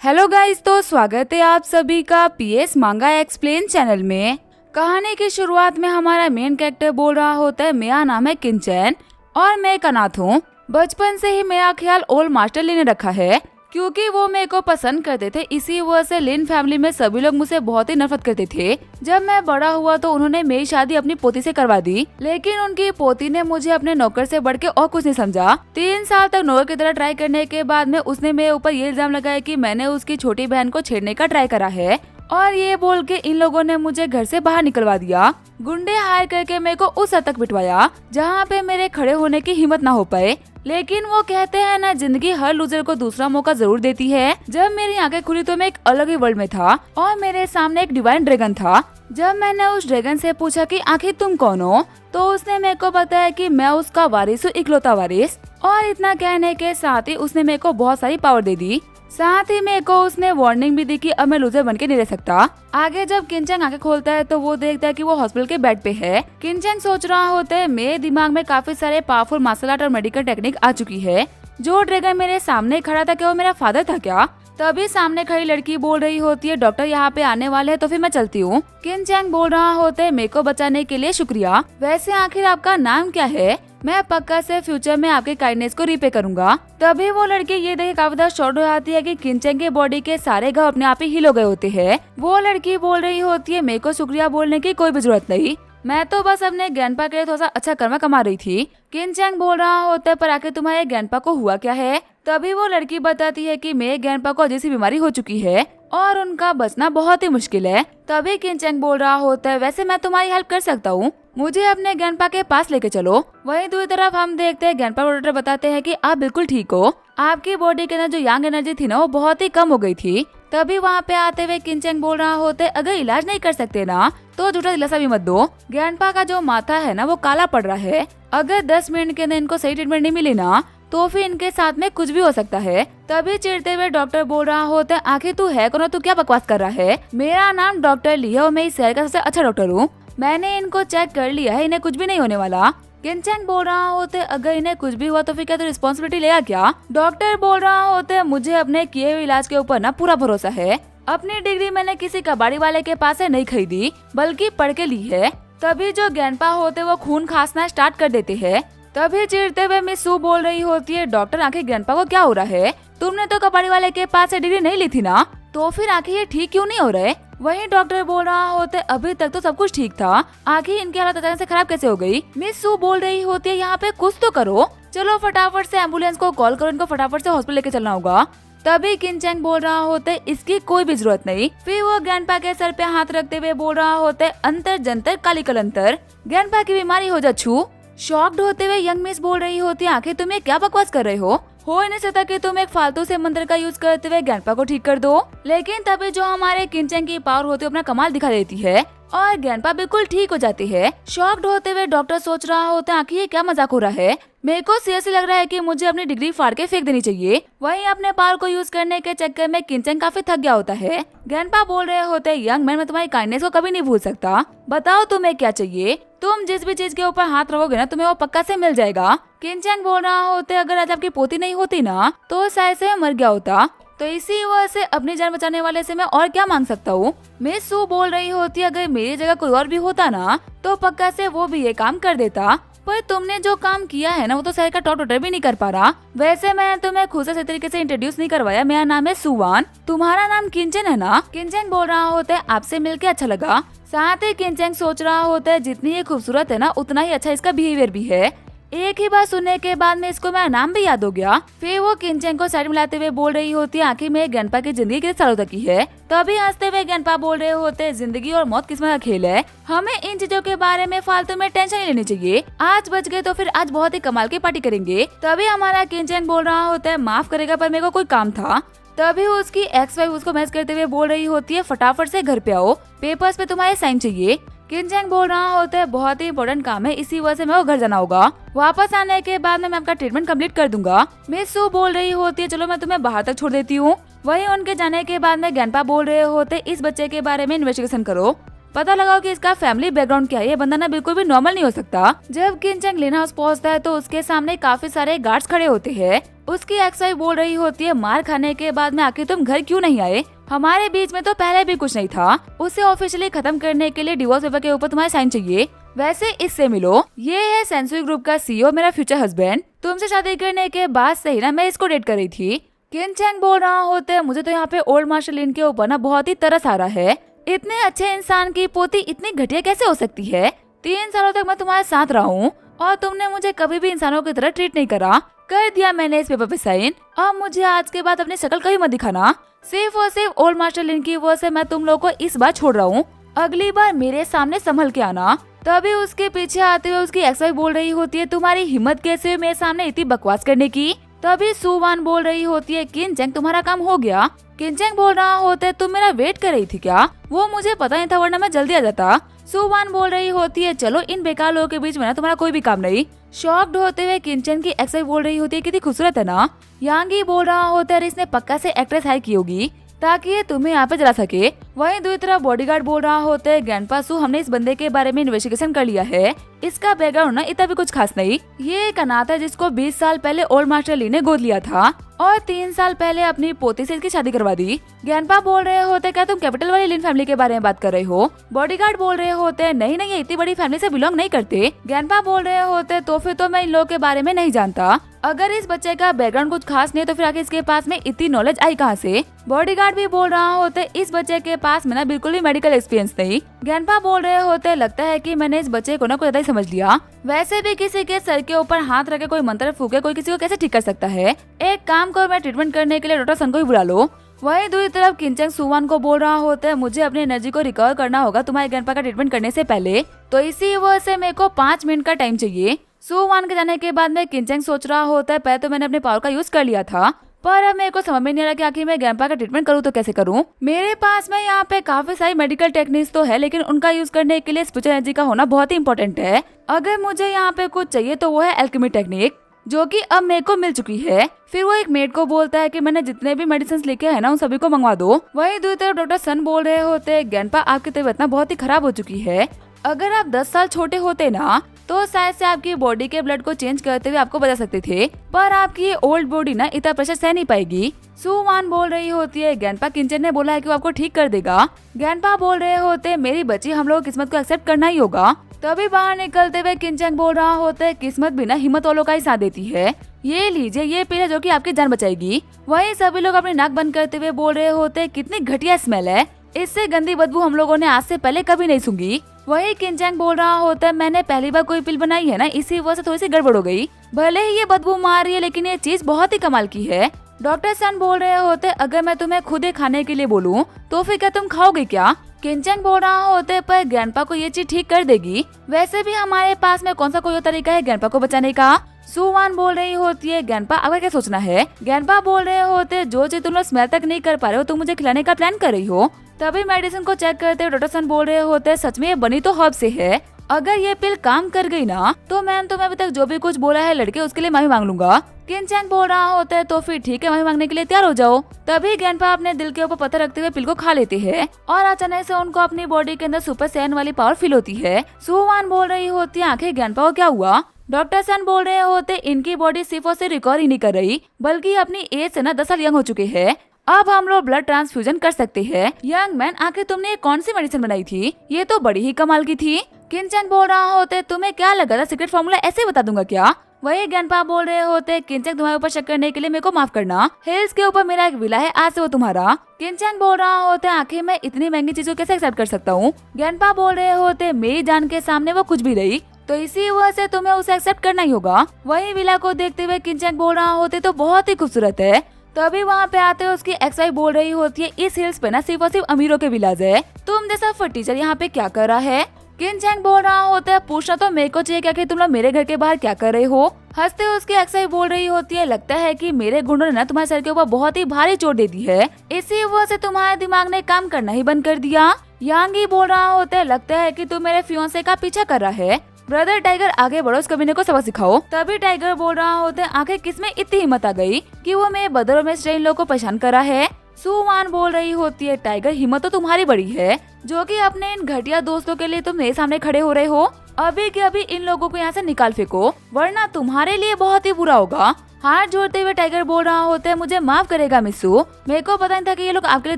Hello guys, तो स्वागत है आप सभी का पीएस मांगा एक्सप्लेन चैनल में। कहानी की शुरुआत में हमारा मेन कैरेक्टर बोल रहा होता है मेरा नाम है किंचन और मैं एक अनाथ हूँ। बचपन से ही मेरा ख्याल ओल्ड मास्टर ली ने रखा है क्योंकि वो मेरे को पसंद करते थे। इसी वजह से लिन फैमिली में सभी लोग मुझसे बहुत ही नफरत करते थे। जब मैं बड़ा हुआ तो उन्होंने मेरी शादी अपनी पोती से करवा दी, लेकिन उनकी पोती ने मुझे अपने नौकर से बढ़ के और कुछ नहीं समझा। 3 साल तक नौकर की तरह ट्राई करने के बाद में उसने मेरे ऊपर ये इल्जाम लगाया कि मैंने उसकी छोटी बहन को छेड़ने का ट्राई करा है और ये बोल के इन लोगों ने मुझे घर से बाहर निकलवा दिया। गुंडे हायर करके मेरे को उस हद तक पिटवाया जहाँ पे मेरे खड़े होने की हिम्मत ना हो पाए। लेकिन वो कहते हैं ना, जिंदगी हर लूजर को दूसरा मौका जरूर देती है। जब मेरी आंखें खुली तो मैं एक अलग ही वर्ल्ड में था और मेरे सामने एक डिवाइन ड्रैगन था। जब मैंने उस ड्रैगन से पूछा कि आखिर तुम कौन हो, तो उसने मेरे को बताया कि मैं उसका वारिस हूँ, इकलौता वारिस। और इतना कहने के साथ ही उसने मेरे को बहुत सारी पावर दे दी। साथ ही मेरे को उसने वार्निंग भी दी कि अब मैं लूजर बन के नहीं रह सकता। आगे जब किंचन आंखें खोलता है तो वो देखता है कि वो हॉस्पिटल के बेड पे है। किंचन सोच रहा होता है मेरे दिमाग में काफी सारे पावरफुल मार्शल आर्ट और मेडिकल टेक्निक आ चुकी है। जो ड्रैगन मेरे सामने खड़ा था, क्या वो मेरा फादर था क्या? तभी सामने खड़ी लड़की बोल रही होती है डॉक्टर यहाँ पे आने वाले हैं, तो फिर मैं चलती हूँ। किंचन बोल रहा होता है मेरे को बचाने के लिए शुक्रिया। वैसे आखिर आपका नाम क्या है? मैं पक्का से फ्यूचर में आपके काइंडनेस को रिपे करूंगा। तभी वो लड़की ये देख काफी ज्यादा शॉर्ट हो जाती है कि किंचन के बॉडी के सारे घाव अपने आप ही हील हो गए होते हैं। वो लड़की बोल रही होती है मेरे को शुक्रिया बोलने की कोई भी जरूरत नहीं, मैं तो बस अपने ग्रैंडपा के लिए थोड़ा सा अच्छा कर्मा कमा रही थी। किंचन बोल रहा होता है पर आखिर तुम्हारे ग्रैंडपा को हुआ क्या है? तभी वो लड़की बताती है कि मेरे ग्रैंडपा को अजीब सी बीमारी हो चुकी है और उनका बचना बहुत ही मुश्किल है। तभी किंचन बोल रहा होता है वैसे मैं तुम्हारी हेल्प कर सकता हूँ, मुझे अपने ग्रैंडपा के पास लेके चलो। वहीं दूसरी तरफ हम देखते हैं ग्रैंडपा डॉक्टर बताते हैं कि आप बिल्कुल ठीक हो, आपकी बॉडी के अंदर जो यंग एनर्जी थी ना वो बहुत ही कम हो गई थी। तभी वहाँ पे आते हुए किंचन बोल रहा होता है अगर इलाज नहीं कर सकते ना तो झूठा दिलासा भी मत दो। ग्रैंडपा का जो माथा है ना वो काला पड़ रहा है, अगर 10 मिनट के अंदर इनको सही ट्रीटमेंट नहीं मिली ना तो फिर इनके साथ में कुछ भी हो सकता है। तभी चिढ़ते हुए डॉक्टर बोल रहा होता है आखिर तू है कौन, तू क्या बकवास कर रहा है? मेरा नाम डॉक्टर ली है और मैं इस शहर का सबसे अच्छा डॉक्टर हूँ, मैंने इनको चेक कर लिया है, इन्हें कुछ भी नहीं होने वाला। किंचन बोल रहा होते अगर इन्हें कुछ भी हुआ तो फिर क्या तू रिस्पॉन्सिबिलिटी लेगा क्या? डॉक्टर बोल रहा होते मुझे अपने किए हुए इलाज के ऊपर ना पूरा भरोसा है, अपनी डिग्री मैंने किसी कबाड़ी वाले के पास से नहीं खरीदी बल्कि पढ़ के ली है। तभी जो ग्रैंडपा होते वो खून खांसना स्टार्ट कर देते हैं। तभी चिढ़ते हुए मिस सू बोल रही होती है डॉक्टर आखिर ग्रैंडपा को क्या हो रहा है? तुमने तो कबाड़ी वाले के पास से डिग्री नहीं ली थी ना, तो फिर आखिर ये ठीक क्यों नहीं हो रहे? वहीं डॉक्टर बोल रहा होते अभी तक तो सब कुछ ठीक था, आखिर इनकी हालत अचानक से खराब कैसे हो गई? मिस सू बोल रही होती है यहाँ पे कुछ तो करो, चलो फटाफट से एम्बुलेंस को कॉल करो, इनको फटाफट से हॉस्पिटल लेके चलना होगा। तभी किंचन बोल रहा होते इसकी कोई भी जरूरत नहीं। फिर वो ग्रैंडपा के सर पे हाथ रखते हुए बोल रहा होते अंतर जंतर काली कलंतर, ग्रैंडपा की बीमारी हो जा छू। शॉक्ड होते हुए यंग मिस बोल रही होती है आखिर तुम ये क्या बकवास कर रहे हो ही नहीं सकता कि तुम एक फालतू से मंत्र का यूज करते हुए ग्रैंडपा को ठीक कर दो। लेकिन तभी जो हमारे किंचन की पावर होती है अपना कमाल दिखा देती है और ग्रैंडपा बिल्कुल ठीक हो जाती है। शॉक्ड होते हुए डॉक्टर सोच रहा होता है आखिर ये क्या मजाक हो रहा है, मेरे को सीरियसली लग रहा है कि मुझे अपनी डिग्री फाड़ के फेंक देनी चाहिए। वहीं अपने पावर को यूज करने के चक्कर में किंचन काफी थक गया होता है। ग्रैंडपा बोल रहे होते हैं यंग मैन, मैं तुम्हारी काइंडनेस को कभी नहीं भूल सकता, बताओ तुम्हें क्या चाहिए? तुम जिस भी चीज के ऊपर हाथ रखोगे ना तुम्हें वो पक्का से मिल जाएगा। किंचन बोल रहा होते अगर आज आपकी पोती नहीं होती ना तो शायद से मर गया होता, तो इसी वजह से अपनी जान बचाने वाले से मैं और क्या मांग सकता हूँ। मिस सू बोल रही होती अगर मेरी जगह कोई और भी होता ना तो पक्का से वो भी ये काम कर देता, पर तुमने जो काम किया है ना वो तो शहर का टॉप डॉक्टर भी नहीं कर पा रहा। वैसे मैंने तुम्हें खुद से सही तरीके से इंट्रोड्यूस नहीं करवाया, मेरा नाम है सुवान, तुम्हारा नाम किंचन है ना? किंचन बोल रहा होता है आपसे मिलके अच्छा लगा। साथ ही किंचन सोच रहा होता है जितनी ये खूबसूरत है ना उतना ही अच्छा इसका बिहेवियर भी है। एक ही बात सुनने के बाद में इसको मेरा नाम भी याद हो गया। फिर वो किंचन को साइड मिलाते हुए बोल रही होती है आखिर मेरे ग्रैंडपा की जिंदगी कितने सालों तक की है? तभी हंसते हुए ग्रैंडपा बोल रहे होते हैं जिंदगी और मौत किस्मत का खेल है, हमें इन चीजों के बारे में फालतू में टेंशन नहीं लेनी चाहिए। आज बच गए तो फिर आज बहुत ही कमाल की पार्टी करेंगे। तभी हमारा किंचन बोल रहा होता है माफ करेगा पर मेरे को कोई काम था। तभी उसकी एक्स वाइफ उसको मैसेज करते हुए बोल रही होती है फटाफट से घर पे आओ, पेपर्स पे तुम्हारे साइन चाहिए। किंचन बोल रहा होता है बहुत ही इम्पोर्टेंट काम है, इसी वजह से मेरे को घर जाना होगा, वापस आने के बाद मैं आपका ट्रीटमेंट कंप्लीट कर दूंगा। मिस सू बोल रही होती है चलो मैं तुम्हें बाहर तक छोड़ देती हूँ। वहीं उनके जाने के बाद में ग्रैंडपा बोल रहे होते इस बच्चे के बारे में इन्वेस्टिगेशन करो। पता लगाओ कि इसका फैमिली बैकग्राउंड क्या है। ये बंदा ना बिल्कुल भी नॉर्मल नहीं हो सकता। जब किनचैंग लिन हाउस पहुँचता है तो उसके सामने काफी सारे गार्ड्स खड़े होते हैं। उसकी एक्स वाइफ बोल रही होती है, मार खाने के बाद में आखिर तुम घर क्यों नहीं आए? हमारे बीच में तो पहले भी कुछ नहीं था। उसे ऑफिशियली खत्म करने के लिए डिवोर्स पेपर के ऊपर तुम्हारे साइन चाहिए। वैसे इससे मिलो, ये है सेंसुई ग्रुप का सीईओ, मेरा फ्यूचर हस्बैंड। तुमसे शादी करने के बाद से ही ना मैं इसको डेट कर रही थी। किनचैंग बोल रहा होता है, मुझे तो यहाँ पे ओल्ड मार्शल लिन के ऊपर ना बहुत ही तरस आ रहा है। इतने अच्छे इंसान की पोती इतनी घटिया कैसे हो सकती है? 3 सालों तक मैं तुम्हारे साथ रहा हूँ और तुमने मुझे कभी भी इंसानों की तरह ट्रीट नहीं करा। कर दिया मैंने इस पेपर पे साइन। अब मुझे आज के बाद अपनी शक्ल कभी मत दिखाना। सिर्फ और सिर्फ ओल्ड मास्टर लिन की वजह से मैं तुम लोग को इस बार छोड़ रहा हूँ। अगली बार मेरे सामने संभल के आना। तभी उसके पीछे आते हुए उसकी एक्स वाइफ बोल रही होती है, तुम्हारी हिम्मत कैसे हुई मेरे सामने इतनी बकवास करने की? तभी सुवान बोल रही होती है, किनचैंग तुम्हारा काम हो गया। किनचैंग बोल रहा होता है, तुम मेरा वेट कर रही थी क्या? वो मुझे पता नहीं था, वरना मैं जल्दी आ जाता। सुवान बोल रही होती है, चलो इन बेकार लोगों के बीच में ना तुम्हारा कोई भी काम नहीं। शॉक्ड होते हुए किनचैंग की एक्स वाइफ बोल रही होती है, कितनी खूबसूरत है ना। यांगी बोल रहा होता है, इसने पक्का से एक्ट्रेस हायर की होगी ताकि ये तुम्हें यहाँ पे जला सके। वहीं दूसरी तरफ बॉडीगार्ड बोल रहा होता है, ग्रैंडपा सू, हमने इस बंदे के बारे में इन्वेस्टिगेशन कर लिया है। इसका बैकग्राउंड ना इतना भी कुछ खास नहीं। ये एक अनाथ है जिसको 20 साल पहले ओल्ड मास्टर ली ने गोद लिया था और 3 साल पहले अपनी पोती से इसकी शादी करवा दी। ग्रैंडपा बोल रहे होते, क्या तुम कैपिटल वाली लिन फैमिली के बारे में बात कर रहे हो? बॉडीगार्ड बोल रहे होते हैं, नहीं नहीं, ये इतनी बड़ी फैमिली से बिलोंग नहीं करते। ग्रैंडपा बोल रहे होते, तो फिर तो मैं इन लोगों के बारे में नहीं जानता। अगर इस बच्चे का बैकग्राउंड कुछ खास नहीं है तो फिर आगे इसके पास में इतनी नॉलेज आई कहाँ से? बॉडीगार्ड भी बोल रहा होते, इस बच्चे के पास में ना बिल्कुल भी मेडिकल एक्सपीरियंस नहीं। ग्रैंडपा बोल रहे होते, लगता है कि मैंने इस बच्चे को ना कोई ज्यादा ही समझ लिया। वैसे भी किसी के सर के ऊपर हाथ रखे कोई मंत्र फूके कोई किसी को कैसे ठीक कर सकता है? एक काम करो, मैं ट्रीटमेंट करने के लिए डॉक्टर सन को ही बुला लो। वहीं दूसरी तरफ किनचैंग सुवान को बोल रहा होता है, मुझे अपनी एनर्जी को रिकवर करना होगा तुम्हारे ग्रैंडपा का ट्रीटमेंट करने से पहले, तो इसी वजह से मेरे को 5 मिनट का टाइम चाहिए। सुवान के जाने के बाद में किनचैंग सोच रहा होता है, पहले तो मैंने अपने पावर का यूज कर लिया था, पर अब मेरे को समझ में नहीं आ रहा कि आखिर मैं ग्रैंडपा का ट्रीटमेंट करूँ तो कैसे करूँ। मेरे पास में यहाँ पे काफी सारी मेडिकल टेक्निक्स तो है, लेकिन उनका यूज करने के लिए स्पिरिचुअल एनर्जी का होना बहुत ही इंपॉर्टेंट है। अगर मुझे यहाँ पे कुछ चाहिए तो वो है एल्केमी टेक्निक, जो कि अब मेरे को मिल चुकी है। फिर वो एक मेड को बोलता है कि मैंने जितने भी मेडिसिन लिखे हैं ना उन सभी को मंगवा दो। वहीं दूसरी तरफ डॉक्टर सन बोल रहे होते, ग्रैंडपा आपकी तबीयत ना बहुत ही खराब हो चुकी है। अगर आप 10 साल छोटे होते ना तो शायद से आपकी बॉडी के ब्लड को चेंज करते हुए आपको बचा सकते थे, पर आपकी ये ओल्ड बॉडी ना इतना प्रेशर सह नहीं पाएगी। सुवान बोल रही होती है, ग्रैंडपा किनचैंग ने बोला है कि वो आपको ठीक कर देगा। ग्रैंडपा बोल रहे होते, मेरी बच्ची, हम लोग किस्मत को एक्सेप्ट करना ही होगा। तभी बाहर निकलते हुए किनचैंग बोल रहा होता है, किस्मत भी ना हिम्मत वालों का ही साथ देती है। ये लीजिए, ये पीले जो कि आपकी जान बचाएगी। वहीं सभी लोग अपनी नाक बंद करते हुए बोल रहे होते, कितनी घटिया स्मेल है, इससे गंदी बदबू हम लोगों ने आज से पहले कभी नहीं सूंघी। वही किनचैंग बोल रहा होता है, मैंने पहली बार कोई पिल बनाई है ना, इसी वजह से थोड़ी सी गड़बड़ हो गई। भले ही ये बदबू मार रही है लेकिन ये चीज बहुत ही कमाल की है। डॉक्टर सन बोल रहे होते, अगर मैं तुम्हें खुद ही खाने के लिए बोलूं तो फिर क्या तुम खाओगे क्या? किनचैंग बोल रहा होते, पर ग्रैंडपा को ये चीज ठीक कर देगी। वैसे भी हमारे पास में कौन सा कोई तरीका है ग्रैंडपा को बचाने का? सुवान बोल रही होती है, ग्रैंडपा आपका क्या सोचना है? ग्रैंडपा बोल रहे होते, जो चीज तुम लोग स्मेल तक नहीं कर पा रहे हो तुम मुझे खिलाने का प्लान कर रही हो। तभी मेडिसिन को चेक करते हुए डॉक्टर सन बोल रहे होते, सच में ये बनी तो हर्ब से है। अगर ये पिल काम कर गई ना तो मैम तुम्हें अभी तक जो भी कुछ बोला है लड़के उसके लिए माफी मांग लूंगा। किनचैंग बोल रहा होता है, तो फिर ठीक है, माफी मांगने के लिए तैयार हो जाओ। तभी ग्रैंडपा अपने दिल के ऊपर पत्थर रखते हुए पिल को खा लेते हैं और अचानक से उनको अपनी बॉडी के अंदर सुपर सैन वाली पावर फील होती है। सुवान बोल रही होती है, आखिर ग्रैंडपा को क्या हुआ? डॉक्टर सन बोल रहे होते, इनकी बॉडी सिर्फ और सिर्फ रिकवर ही नहीं कर रही बल्कि अपनी एज से ना 10 साल यंग हो चुके हैं। अब हम लोग ब्लड ट्रांसफ्यूजन कर सकते हैं। यंग मैन, आखिर तुमने ये कौन सी मेडिसिन बनाई थी? ये तो बड़ी ही कमाल की थी। किनचैंग बोल रहा होते, तुम्हें क्या लगा था सीक्रेट फॉर्मूला ऐसे बता दूंगा क्या? वही ग्रैंडपा बोल रहे होते, किनचैंग तुम्हारे ऊपर शक करने के लिए मेरे को माफ करना। हिल्स के ऊपर मेरा एक विला है, आज से वो तुम्हारा। किनचैंग बोल रहा होते, आखिर मैं इतनी महंगी चीज को कैसे एक्सेप्ट कर सकता हूँ? ग्रैंडपा बोल रहे होते, मेरी जान के सामने वो कुछ भी रही तो इसी वजह से तुम्हें उसे एक्सेप्ट करना ही होगा। वही विला को देखते हुए किनचैंग बोल रहा होते, तो बहुत ही खूबसूरत है। तभी वहाँ पे आते हुए उसकी एक्स वाइफ बोल रही होती है, इस हिल्स पे ना सिर्फ और सिर्फ अमीरों के विलाज है, तुम जैसा फटीचर यहाँ पे क्या कर रहा है? किनचैंग बोल रहा होता है, पूछना तो मेरे को चाहिए क्या कि तुम लोग मेरे घर के बाहर क्या कर रहे हो? हंसते हुए उसकी एक्स वाइफ बोल रही होती है, लगता है कि मेरे गुंडों ने ना तुम्हारे सर के ऊपर बहुत ही भारी चोट दे दी है, इसी वजह से तुम्हारे दिमाग ने काम करना ही बंद कर दिया। यांगी बोल रहा होता है, लगता है कि तुम मेरे फियांसे का पीछा कर रहा है। ब्रदर टाइगर, आगे बढ़ो, उस कमीने को सबक सिखाओ। तभी टाइगर बोल रहा होता है, आखिर किसमें इतनी हिम्मत आ गई कि वो मेरे बदरों में स्ट्रेन लोगों को परेशान करा है? सुवान बोल रही होती है, टाइगर हिम्मत तो तुम्हारी बड़ी है जो कि अपने इन घटिया दोस्तों के लिए तुम मेरे सामने खड़े हो रहे हो। अभी के अभी इन लोगों को यहाँ से निकाल फेंको वरना तुम्हारे लिए बहुत ही बुरा होगा। हाथ जोड़ते हुए टाइगर बोल रहा होता है, मुझे माफ करेगा मिस्सू, मेरे को पता नहीं था कि ये लोग आपके लिए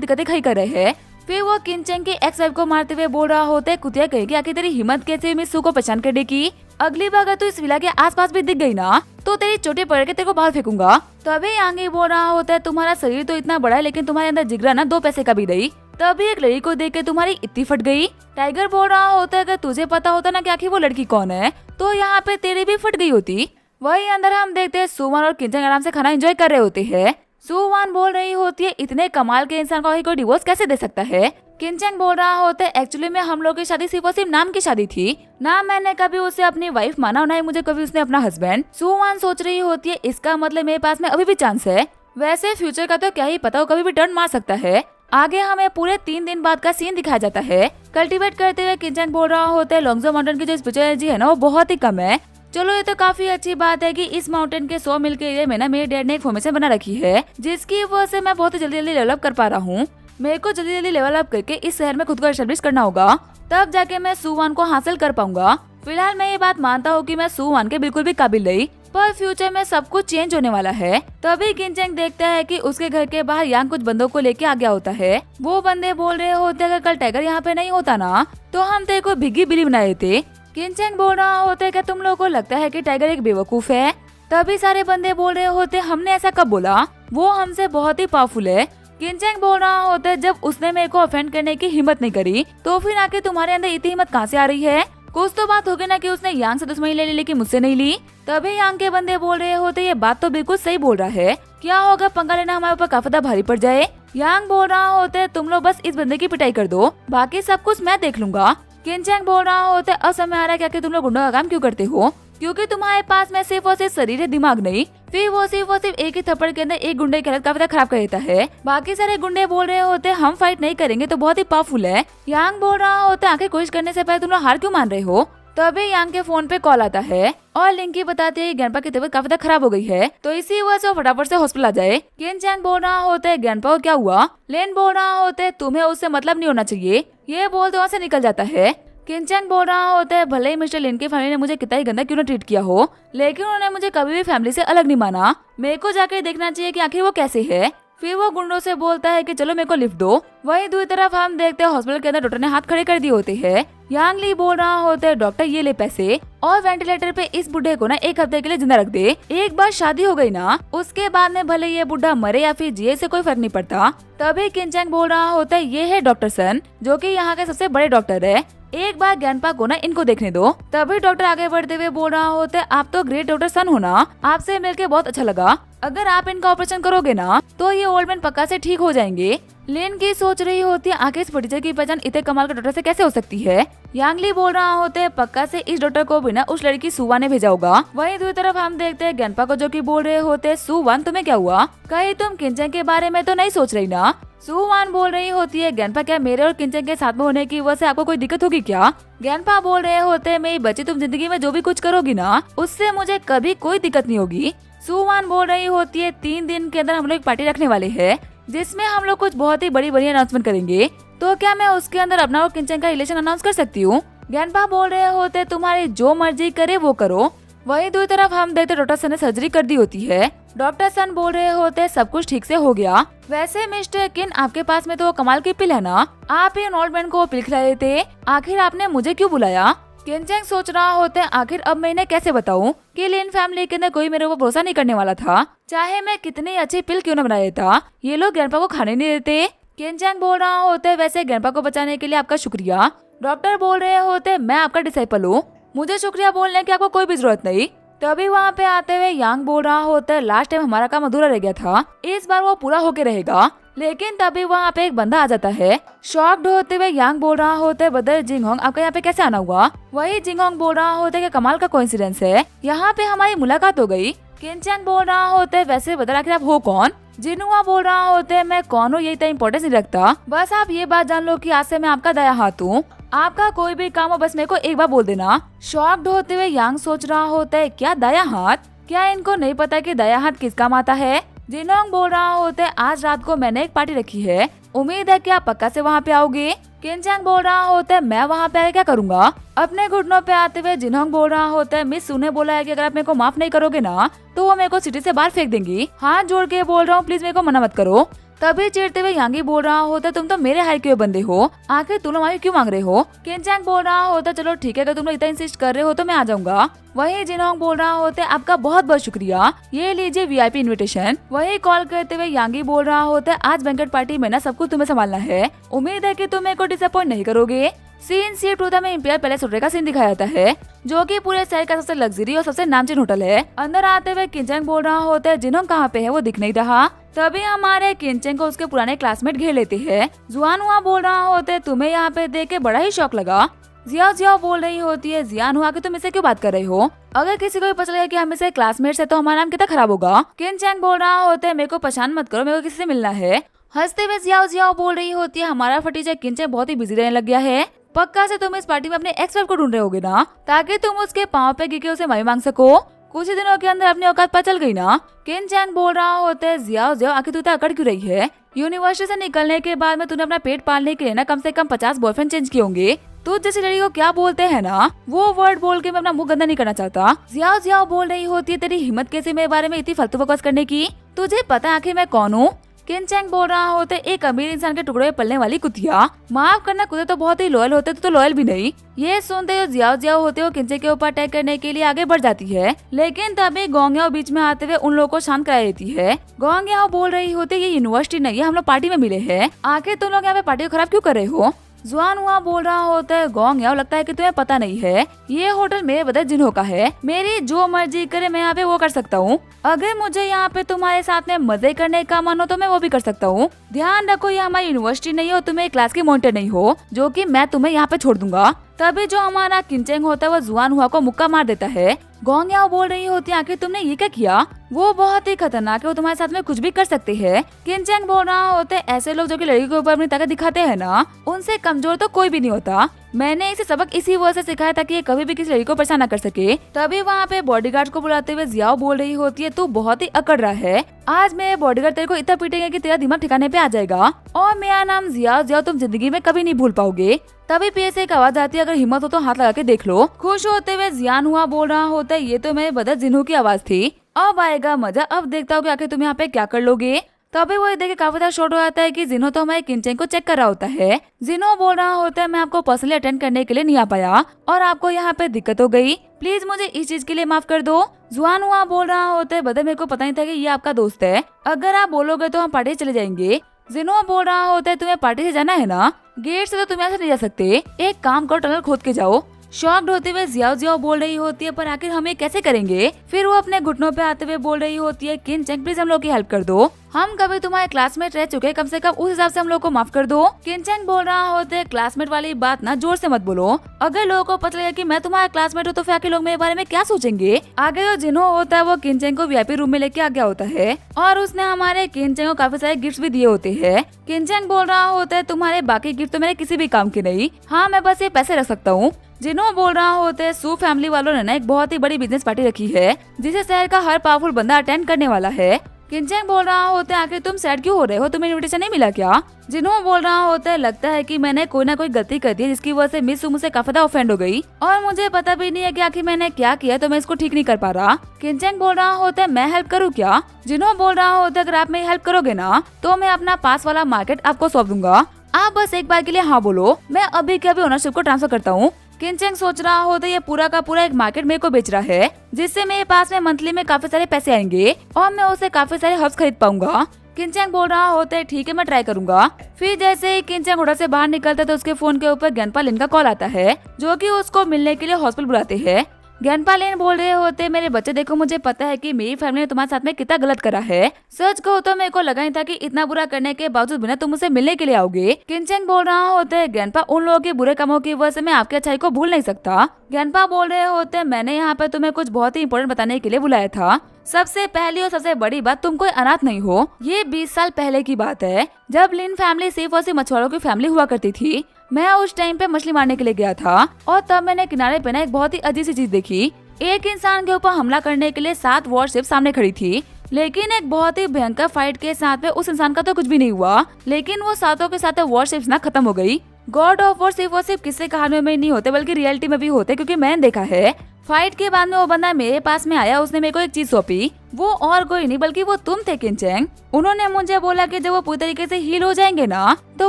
दिक्कतें खड़ी कर रहे हैं। फिर वो किनचेंग की एक्स वाइफ को मारते हुए बोल रहा होता है, कुतिया कहेगी आखिर तेरी हिम्मत कैसे मिस्सू को पहचान करने की। अगली बार अगर तू इस विला के आसपास भी दिख गई ना तो तेरी चोटी पकड़ के तेरे को बाहर फेंकूंगा। तभी आगे बोल रहा होता है, तुम्हारा शरीर तो इतना बड़ा है लेकिन तुम्हारे अंदर जिगरा ना 2 पैसे का भी नहीं। तभी एक लड़की को देख के तुम्हारी इतनी फट गई। टाइगर बोल रहा होता है, अगर तुझे पता होता ना कि आखिर वो लड़की कौन है तो यहाँ पे तेरी भी फट गई होती। वही अंदर हम देखते हैं सुवान और किनचेंग आराम से खाना एंजॉय कर रहे होते हैं। सुवान बोल रही होती है, इतने कमाल के इंसान को कोई डिवोर्स कैसे दे सकता है। किनचेंग बोल रहा होता है, एक्चुअली में हम लोग की शादी सिर्फ और सिर्फ नाम की शादी थी ना, मैंने कभी उसे अपनी वाइफ माना ना ही मुझे कभी उसने अपना हस्बैंड। सुवान सोच रही होती है, इसका मतलब मेरे पास में अभी भी चांस है। वैसे फ्यूचर का तो क्या ही पता, वो कभी भी टर्न मार सकता है। आगे हमें पूरे 3 दिन बाद का सीन दिखाया जाता है। कल्टीवेट करते हुए किनचेंग बोल रहा होता है, लोंगजो माउंटेन की जो स्पिरिचुअल एनर्जी है ना वो बहुत ही कम है। चलो ये तो काफी अच्छी बात है कि इस माउंटेन के 100 मील के एरिया में ना मेरे डैड ने एक फॉर्मेशन बना रखी है जिसकी वजह से मैं बहुत जल्दी जल्दी डेवलप कर पा रहा हूँ। मेरे को जल्दी जल्दी लेवल अप करके इस शहर में खुद को एस्टेब्लिश करना होगा, तब जाके मैं सुवान को हासिल कर पाऊंगा। फिलहाल मैं ये बात मानता हूँ कि मैं सुवान के बिल्कुल भी काबिल नहीं, पर फ्यूचर में सब कुछ चेंज होने वाला है। तभी किनचेंग देखता है कि उसके घर के बाहर यांग कुछ बंदों को लेके आ गया होता है। वो बंदे बोल रहे होते अगर कल टाइगर यहाँ पे नहीं होता ना तो हम तेरे को भिग्गी बिल्ली बना देते। किनचेंग बोल रहा होता है, क्या तुम लोगों को लगता है कि टाइगर एक बेवकूफ है। तभी सारे बंदे बोल रहे होते, हमने ऐसा कब बोला, वो हमसे बहुत ही पावरफुल है। किनचेंग बोल रहा होता है, जब उसने मेरे को ऑफेंड करने की हिम्मत नहीं करी तो फिर आके तुम्हारे अंदर इतनी हिम्मत कहाँ से आ रही है। कुछ तो बात होगी ना कि उसने यांग से दुश्मनी ले ली लेकिन मुझसे नहीं ली। तभी यांग के बंदे बोल रहे होते, ये बात तो बिल्कुल सही बोल रहा है, क्या होगा पंगा लेना हमारे ऊपर काफी ज्यादा भारी पड़ जाए। यांग बोल रहा होता है, तुम लोग बस इस बंदे की पिटाई कर दो, बाकी सब कुछ मैं देख लूंगा। किनचेंग बोल रहा होता है, अब समय आ रहा है क्या तुम लोग गुंडा का काम क्यों करते हो, क्योंकि तुम्हारे पास में सिर्फ और सिर्फ शरीर है, दिमाग नहीं। फिर वो सिर्फ और सिर्फ एक ही थप्पड़ के अंदर एक गुंडे की हालत काफी खराब कर देता है। बाकी सारे गुंडे बोल रहे होते हम फाइट नहीं करेंगे तो बहुत ही पावरफुल है। यांग बोल रहा होता है, आखिर कोशिश करने से पहले तुम लोग हार क्यों मान रहे हो। तभी यांग के फोन पे कॉल आता है और लिंकी बताती है कि ग्रैंडपा की तबीयत काफी खराब हो गई है तो इसी वजह से फटाफट से हॉस्पिटल आ जाए। किनचेंग बोल रहा होता है, ग्रैंडपा को क्या हुआ। लेन बोल रहा होता है, तुम्हें उससे मतलब नहीं होना चाहिए। ये बोलते वहाँ से निकल जाता है। किनचेंग बोल रहा होता है, भले ही मिस्टर लिन की फैमिली ने मुझे कितना ही गंदा क्यों न ट्रीट किया हो लेकिन उन्होंने मुझे कभी भी फैमिली से अलग नहीं माना। मेरे को जाकर देखना चाहिए कि आखिर वो कैसे है। फिर वो गुंडों से बोलता है कि चलो मेरे को लिफ्ट दो। वहीं दूसरी तरफ हम देखते हैं हॉस्पिटल के अंदर डॉक्टर ने हाथ खड़े कर दिए होते हैं। यांग ली बोल रहा होता है, डॉक्टर ये ले पैसे और वेंटिलेटर पे इस बुढ़े को ना 1 हफ्ते के लिए जिंदा रख दे। एक बार शादी हो गई ना उसके बाद में भले ये बुढ़ा मरे या फिर जिए से कोई फर्क नहीं पड़ता। तभी किनचेंग बोल रहा होता है, ये है डॉक्टर सन जो कि यहाँ के सबसे बड़े डॉक्टर है, एक बार ग्रैंडपा को ना इनको देखने दो। तभी डॉक्टर आगे बढ़ते हुए बोल रहा होता है, आप तो ग्रेट डॉक्टर सन हो ना, आपसे मिलके बहुत अच्छा लगा। अगर आप इनका ऑपरेशन करोगे ना तो ये ओल्ड मैन पक्का से ठीक हो जाएंगे। लेन की सोच रही होती है, आखिर इस टीचर की पहचान इतने कमाल के डॉक्टर से कैसे हो सकती है। यांगली बोल रहा होते है, पक्का से इस डॉक्टर को बिना उस लड़की सुवान ने भेजा होगा। वहीं दूसरी तरफ हम देखते हैं ग्रैंडपा को जो कि बोल रहे होते, सुवान तुम्हें क्या हुआ, कहीं तुम किनचेंग के बारे में तो नहीं सोच रही ना। सुवान बोल रही होती है, ग्रैंडपा क्या मेरे और किनचेंग के साथ में होने की वजह से आपको कोई दिक्कत होगी क्या। ग्रैंडपा बोल रहे होते हैं, मेरी बच्ची तुम जिंदगी में जो भी कुछ करोगी ना उससे मुझे कभी कोई दिक्कत नहीं होगी। सुवान बोल रही होती है, 3 दिन के अंदर हम लोग एक पार्टी रखने वाले हैं जिसमें हम लोग कुछ बहुत ही बड़ी अनाउंसमेंट करेंगे, तो क्या मैं उसके अंदर अपना और किनचेंग का रिलेशन अनाउंस कर सकती हूँ। ग्रैंडपा बोल रहे होते, तुम्हारी जो मर्जी करे वो करो। वहीं दूसरी तरफ हम देखते डॉक्टर सन ने सर्जरी कर दी होती है। डॉक्टर सन बोल रहे होते, सब कुछ ठीक से हो गया। वैसे मिस्टर किन आपके पास में तो कमाल की पिल है ना, आप ही ओल्ड मैन को पिल खिला देते, आखिर आपने मुझे क्यों बुलाया। किनचेंग सोच रहा होता है, आखिर अब मैं इन्हें कैसे बताऊं कि लिन फैमिली के अंदर कोई मेरे ऊपर भरोसा नहीं करने वाला था, चाहे मैं कितनी अच्छी पिल क्यों न बना देता, ये लोग ग्रैंडपा को खाने नहीं देते। किनचेंग बोल रहा होता है, वैसे ग्रैंडपा को बचाने के लिए आपका शुक्रिया। डॉक्टर बोल रहे होते, मैं आपका डिसाइपल हूँ, मुझे शुक्रिया बोलने की आपको कोई भी जरूरत नहीं। तभी वहाँ पे आते हुए यांग बोल रहा होता है, लास्ट टाइम हमारा काम अधूरा रह गया था, इस बार वो पूरा होके रहेगा। लेकिन तभी वहाँ पे एक बंदा आ जाता है। शॉक्ड होते हुए यांग बोल रहा होता है, ब्रदर जिंगहोंग आपका यहाँ पे कैसे आना हुआ। वही जिंगहोंग बोल रहा होता है कि कमाल का कोइंसिडेंस है, यहाँ पे हमारी मुलाकात हो गई। किनचेंग बोल रहा होता है, वैसे बता आखिर आप हो कौन। जिन्हुआ बोल रहा होता है, मैं कौन हूँ ये इतना इम्पोर्टेंस नहीं रखता, बस आप ये बात जान लो कि आज से मैं आपका दाया हाथ हूँ, आपका कोई भी काम हो बस मेरे को एक बार बोल देना। शॉक्ड होते हुए यांग सोच रहा होता है, क्या दाया हाथ, क्या इनको नहीं पता कि दाया हाथ किस काम आता है। जिनहोंग बोल रहा होता है आज रात को मैंने एक पार्टी रखी है, उम्मीद है कि आप पक्का से वहाँ पे आओगे। किनचैंग बोल रहा होता है मैं वहाँ पे आके क्या करूँगा। अपने घुटनों पे आते हुए जिनहोंग बोल रहा होता है मिस सू ने बोला है कि अगर आप मेरे को माफ नहीं करोगे ना तो वो मेरे को सिटी से बाहर फेंक देंगी। हाथ जोड़ के बोल रहा हूँ प्लीज मेरे को मना मत करो। तभी चिढ़ते हुए यांगी बोल रहा होता तुम तो मेरे हाई के बंदे हो, आखिर तुम माफी क्यों मांग रहे हो। किनचैंग बोल रहा होता चलो ठीक है अगर तुम लोग इतना इंसिस्ट कर रहे हो तो मैं आ जाऊंगा। वही जिनहोंग बोल रहा होता है आपका बहुत बहुत शुक्रिया, ये लीजिए वीआईपी इनविटेशन। वही कॉल करते हुए यांगी बोल रहा होता है आज बैंकेट पार्टी में ना सब कुछ तुम्हें संभालना है, उम्मीद है कि तुम मेरे को डिसअपॉइंट नहीं करोगे। सीन C2 में इंपियर पैलेस होटल का सीन दिखाया जाता है जो कि पूरे शहर का सबसे लग्जरी और सबसे नामचीन होटल है। अंदर आते हुए किनचैंग बोल रहा होता है जिनहोंग कहाँ पे है वो दिख नहीं रहा। तभी हमारे किनचैंग को उसके पुराने क्लासमेट घेर लेते हैं। जुआनहुआ बोल रहा होता है तुम्हें यहाँ पे देख के बड़ा ही शौक लगा। जियाओ जियाओ बोल रही होती है जियानहुआ कि तुम इससे क्यों बात कर रहे हो, अगर किसी को भी पता चलेगा कि हम इसे क्लासमेट्स है तो हमारा नाम कितना खराब होगा। किनचैंग बोल रहा होता है मेरे को परेशान मत करो, मेरे को किसी से मिलना है। हंसते हुए जियाओ जियाओ बोल रही होती है हमारा फटीचा किनचैंग बहुत ही बिजी रहने लग गया है, पक्का से तुम इस पार्टी में अपने एक्स वाइफ को ढूंढ रहे होगे ना ताकि तुम उसके पाँव पे गिर के उसे माफी मांग सको। कुछ ही दिनों के अंदर अपनी औकात पता चल गई ना। किनचैंग बोल रहा होता है जियाओ जियाओ आखिर तू इतना अकड़ क्यों रही है, यूनिवर्सिटी से निकलने के बाद में तूने अपना पेट पालने के लिए ना कम से कम 50 बॉयफ्रेंड चेंज किए होंगे। तू जैसी लड़की को क्या बोलते हैं ना वो वर्ड बोल के मैं अपना मुंह गंदा नहीं करना चाहता। जियाओ जियाओ बोल रही होती है तेरी हिम्मत कैसे मेरे बारे में इतनी फालतू बकवास करने की, तुझे पता है आखिर मैं कौन हूँ। किनचैंग बोल रहा होता है एक अमीर इंसान के टुकड़े में पलने वाली कुतिया, माफ करना कुत्ते तो बहुत ही लॉयल होते तो लॉयल भी नहीं। ये सुनते हो जियाओ जियाओ होते हो किनचैंग के ऊपर अटैक करने के लिए आगे बढ़ जाती है, लेकिन तभी गोंगयाओ बीच में आते हुए उन लोगों को शांत करा देती है। गोंगयाओ बोल रही होती है ये यूनिवर्सिटी नहीं है, हम लोग पार्टी में मिले हैं, आखिर तुम लोग यहाँ पे पार्टी को खराब क्यों कर रहे हो। जुआनहुआ बोल रहा होता है गोंगयाओ लगता है कि तुम्हें पता नहीं है ये होटल मेरे बदले जिन्हों का है, मेरी जो मर्जी करे मैं यहाँ पे वो कर सकता हूँ, अगर मुझे यहाँ पे तुम्हारे साथ में मजे करने का मन हो तो मैं वो भी कर सकता हूँ। ध्यान रखो ये हमारी यूनिवर्सिटी नहीं हो, तुम्हें क्लास की मॉनिटर नहीं हो जो कि मैं तुम्हें यहाँ पे छोड़ दूंगा। तभी जो हमारा किनचैंग होता है वो जुआनहुआ को मुक्का मार देता है। गोंगयाओ बोल रही होती है आखिर तुमने ये क्या किया, वो बहुत ही खतरनाक है, वो तुम्हारे साथ में कुछ भी कर सकते हैं। किनचैंग बोल रहा होता है ऐसे लोग जो कि लड़की के ऊपर अपनी ताकत दिखाते हैं ना उनसे कमजोर तो कोई भी नहीं होता, मैंने इसे सबक इसी वजह से सिखाया ताकि ये कभी भी किसी लड़की को परेशान न कर सके। तभी वहाँ पे बॉडीगार्ड को बुलाते हुए जियाओ बोल रही होती है तू बहुत ही अकड़ रहा है, आज मेरे बॉडीगार्ड तेरे को इतना पीटेंगे कि तेरा दिमाग ठिकाने पे आ जाएगा और मेरा नाम जियाओ जियाओ तुम जिंदगी में कभी नहीं भूल पाओगे। तभी पीछे से एक आवाज आती है अगर हिम्मत हो तो हाथ लगा के देख लो। खुश होते हुए जियानहुआ बोल रहा होता है ये तो मेरे बदर जिन्हों की आवाज थी, अब आएगा मजा, अब देखता हूँ कि आखिर तुम यहाँ पे क्या कर लोगे। तभी वो देखे काफी ज्यादा शॉर्ट हो जाता है कि जिन्हों तो हमारे किनचैंग को चेक कर रहा होता है। जिन्हों बोल रहा होता है मैं आपको पर्सनली अटेंड करने के लिए नहीं आ पाया और आपको यहाँ पे दिक्कत हो गई, प्लीज मुझे इस चीज के लिए माफ कर दो। जुआनहुआ बोल रहा होता है बदर मेरे को पता नहीं था कि ये आपका दोस्त है, अगर आप बोलोगे तो हम पार्टी चले जाएंगे। जिन्हों बोल रहा होता है तुम्हें पार्टी से जाना है ना, गेट से तो तुम यहाँ से नहीं जा सकते, एक काम करो टनल खोद के जाओ। शॉक्ड होते हुए जियाओ जियाओ बोल रही होती है पर आखिर हम ये कैसे करेंगे। फिर वो अपने घुटनों पे आते हुए बोल रही होती है किनचैंग प्लीज हम लोग की हेल्प कर दो, हम कभी तुम्हारे क्लासमेट रह चुके, कम से कम उस हिसाब से हम लोग को माफ कर दो। किनचैंग बोल रहा होता है क्लासमेट वाली बात ना जोर से मत बोलो, अगर लोगों को पता लगेगा कि मैं तुम्हारा क्लासमेट हूँ तो फिर आके लोग मेरे बारे में क्या सोचेंगे। आगे जो जिन्हों होता है वो किनचैंग को वीआईपी रूम में लेके आ गया होता है और उसने हमारे किनचैंग को काफी सारे गिफ्ट भी दिए होते हैं। किनचैंग बोल रहा होता है तुम्हारे बाकी गिफ्ट तो मेरे किसी भी काम के नहीं, हाँ मैं बस ये पैसे रख सकता हूँ। जिन्हों बोल रहा होता है सू फैमिली वालों ने ना एक बहुत ही बड़ी बिजनेस पार्टी रखी है जिसे शहर का हर पावरफुल बंदा अटेंड करने वाला है। किनचैंग बोल रहा होता है आखिर तुम सैड क्यों हो रहे हो, तुम्हें इनविटेशन नहीं मिला क्या। जिन्हों बोल रहा होता है लगता है कि मैंने कोई ना कोई गलती कर दी है जिसकी वजह से मिस सू मुझसे काफी ऑफेंड हो गई और मुझे पता भी नहीं है कि आखिर मैंने क्या किया तो मैं इसको ठीक नहीं कर पा रहा। किनचैंग बोल रहा होता है मैं हेल्प करूँ क्या। जिन्हों बोल रहा होता है अगर आप मेरी हेल्प करोगे ना तो मैं अपना पास वाला मार्केट आपको सौंप दूंगा, आप बस एक बार के लिए हाँ बोलो, मैं अभी के अभी ओनरशिप को ट्रांसफर करता हूँ। किनचैंग सोच रहा होता है ये पूरा का पूरा एक मार्केट मेरे को बेच रहा है जिससे मेरे पास में मंथली में काफी सारे पैसे आएंगे और मैं उसे काफी सारे हर्ब्स खरीद पाऊंगा। किनचैंग बोल रहा होता है ठीक है मैं ट्राई करूंगा। फिर जैसे ही किनचैंग होटल से बाहर निकलता है तो उसके फोन के ऊपर ज्ञानपा लिन का कॉल आता है जो कि उसको मिलने के लिए हॉस्पिटल बुलाते हैं। ज्ञानपा लिन बोल रहे होते मेरे बच्चे देखो मुझे पता है कि मेरी फैमिली ने तुम्हारे साथ में कितना गलत करा है, सच कहो तो मेरे को लगा नहीं था कि इतना बुरा करने के बावजूद बिना तुम मुझसे मिलने के लिए आओगे। किनचैंग बोल रहा होता है ज्ञानपा उन लोगों के बुरे कामों की वजह से मैं आपकी अच्छाई को भूल नहीं सकता। ज्ञानपा बोल रहे होते मैंने यहाँ पे तुम्हें कुछ बहुत ही इंपॉर्टेंट बताने के लिए बुलाया था। सबसे पहली और सबसे बड़ी बात तुम कोई अनाथ नहीं हो, ये 20 साल पहले की बात है जब लिन फैमिली सिर्फ और सिर्फ मछुआरों की फैमिली हुआ करती थी। मैं उस टाइम पे मछली मारने के लिए गया था और तब मैंने किनारे पे ना एक बहुत ही अजीब सी चीज देखी, एक इंसान के ऊपर हमला करने के लिए 7 वॉरशिप सामने खड़ी थी लेकिन एक बहुत ही भयंकर फाइट के साथ में उस इंसान का तो कुछ भी नहीं हुआ, लेकिन वो सातों के साथ वॉरशिप्स ना खत्म हो गई। गॉड ऑफ वॉर सिर्फ किस्से कहानियों में नहीं होते बल्कि रियलिटी में भी होते, क्योंकि मैंने देखा है। फाइट के बाद में वो बंदा मेरे पास में आया, उसने मेरे को एक चीज सौंपी। वो और कोई नहीं बल्कि वो तुम थे किनचैंग। उन्होंने मुझे बोला कि जब वो पूरी तरीके से हील हो जाएंगे ना तो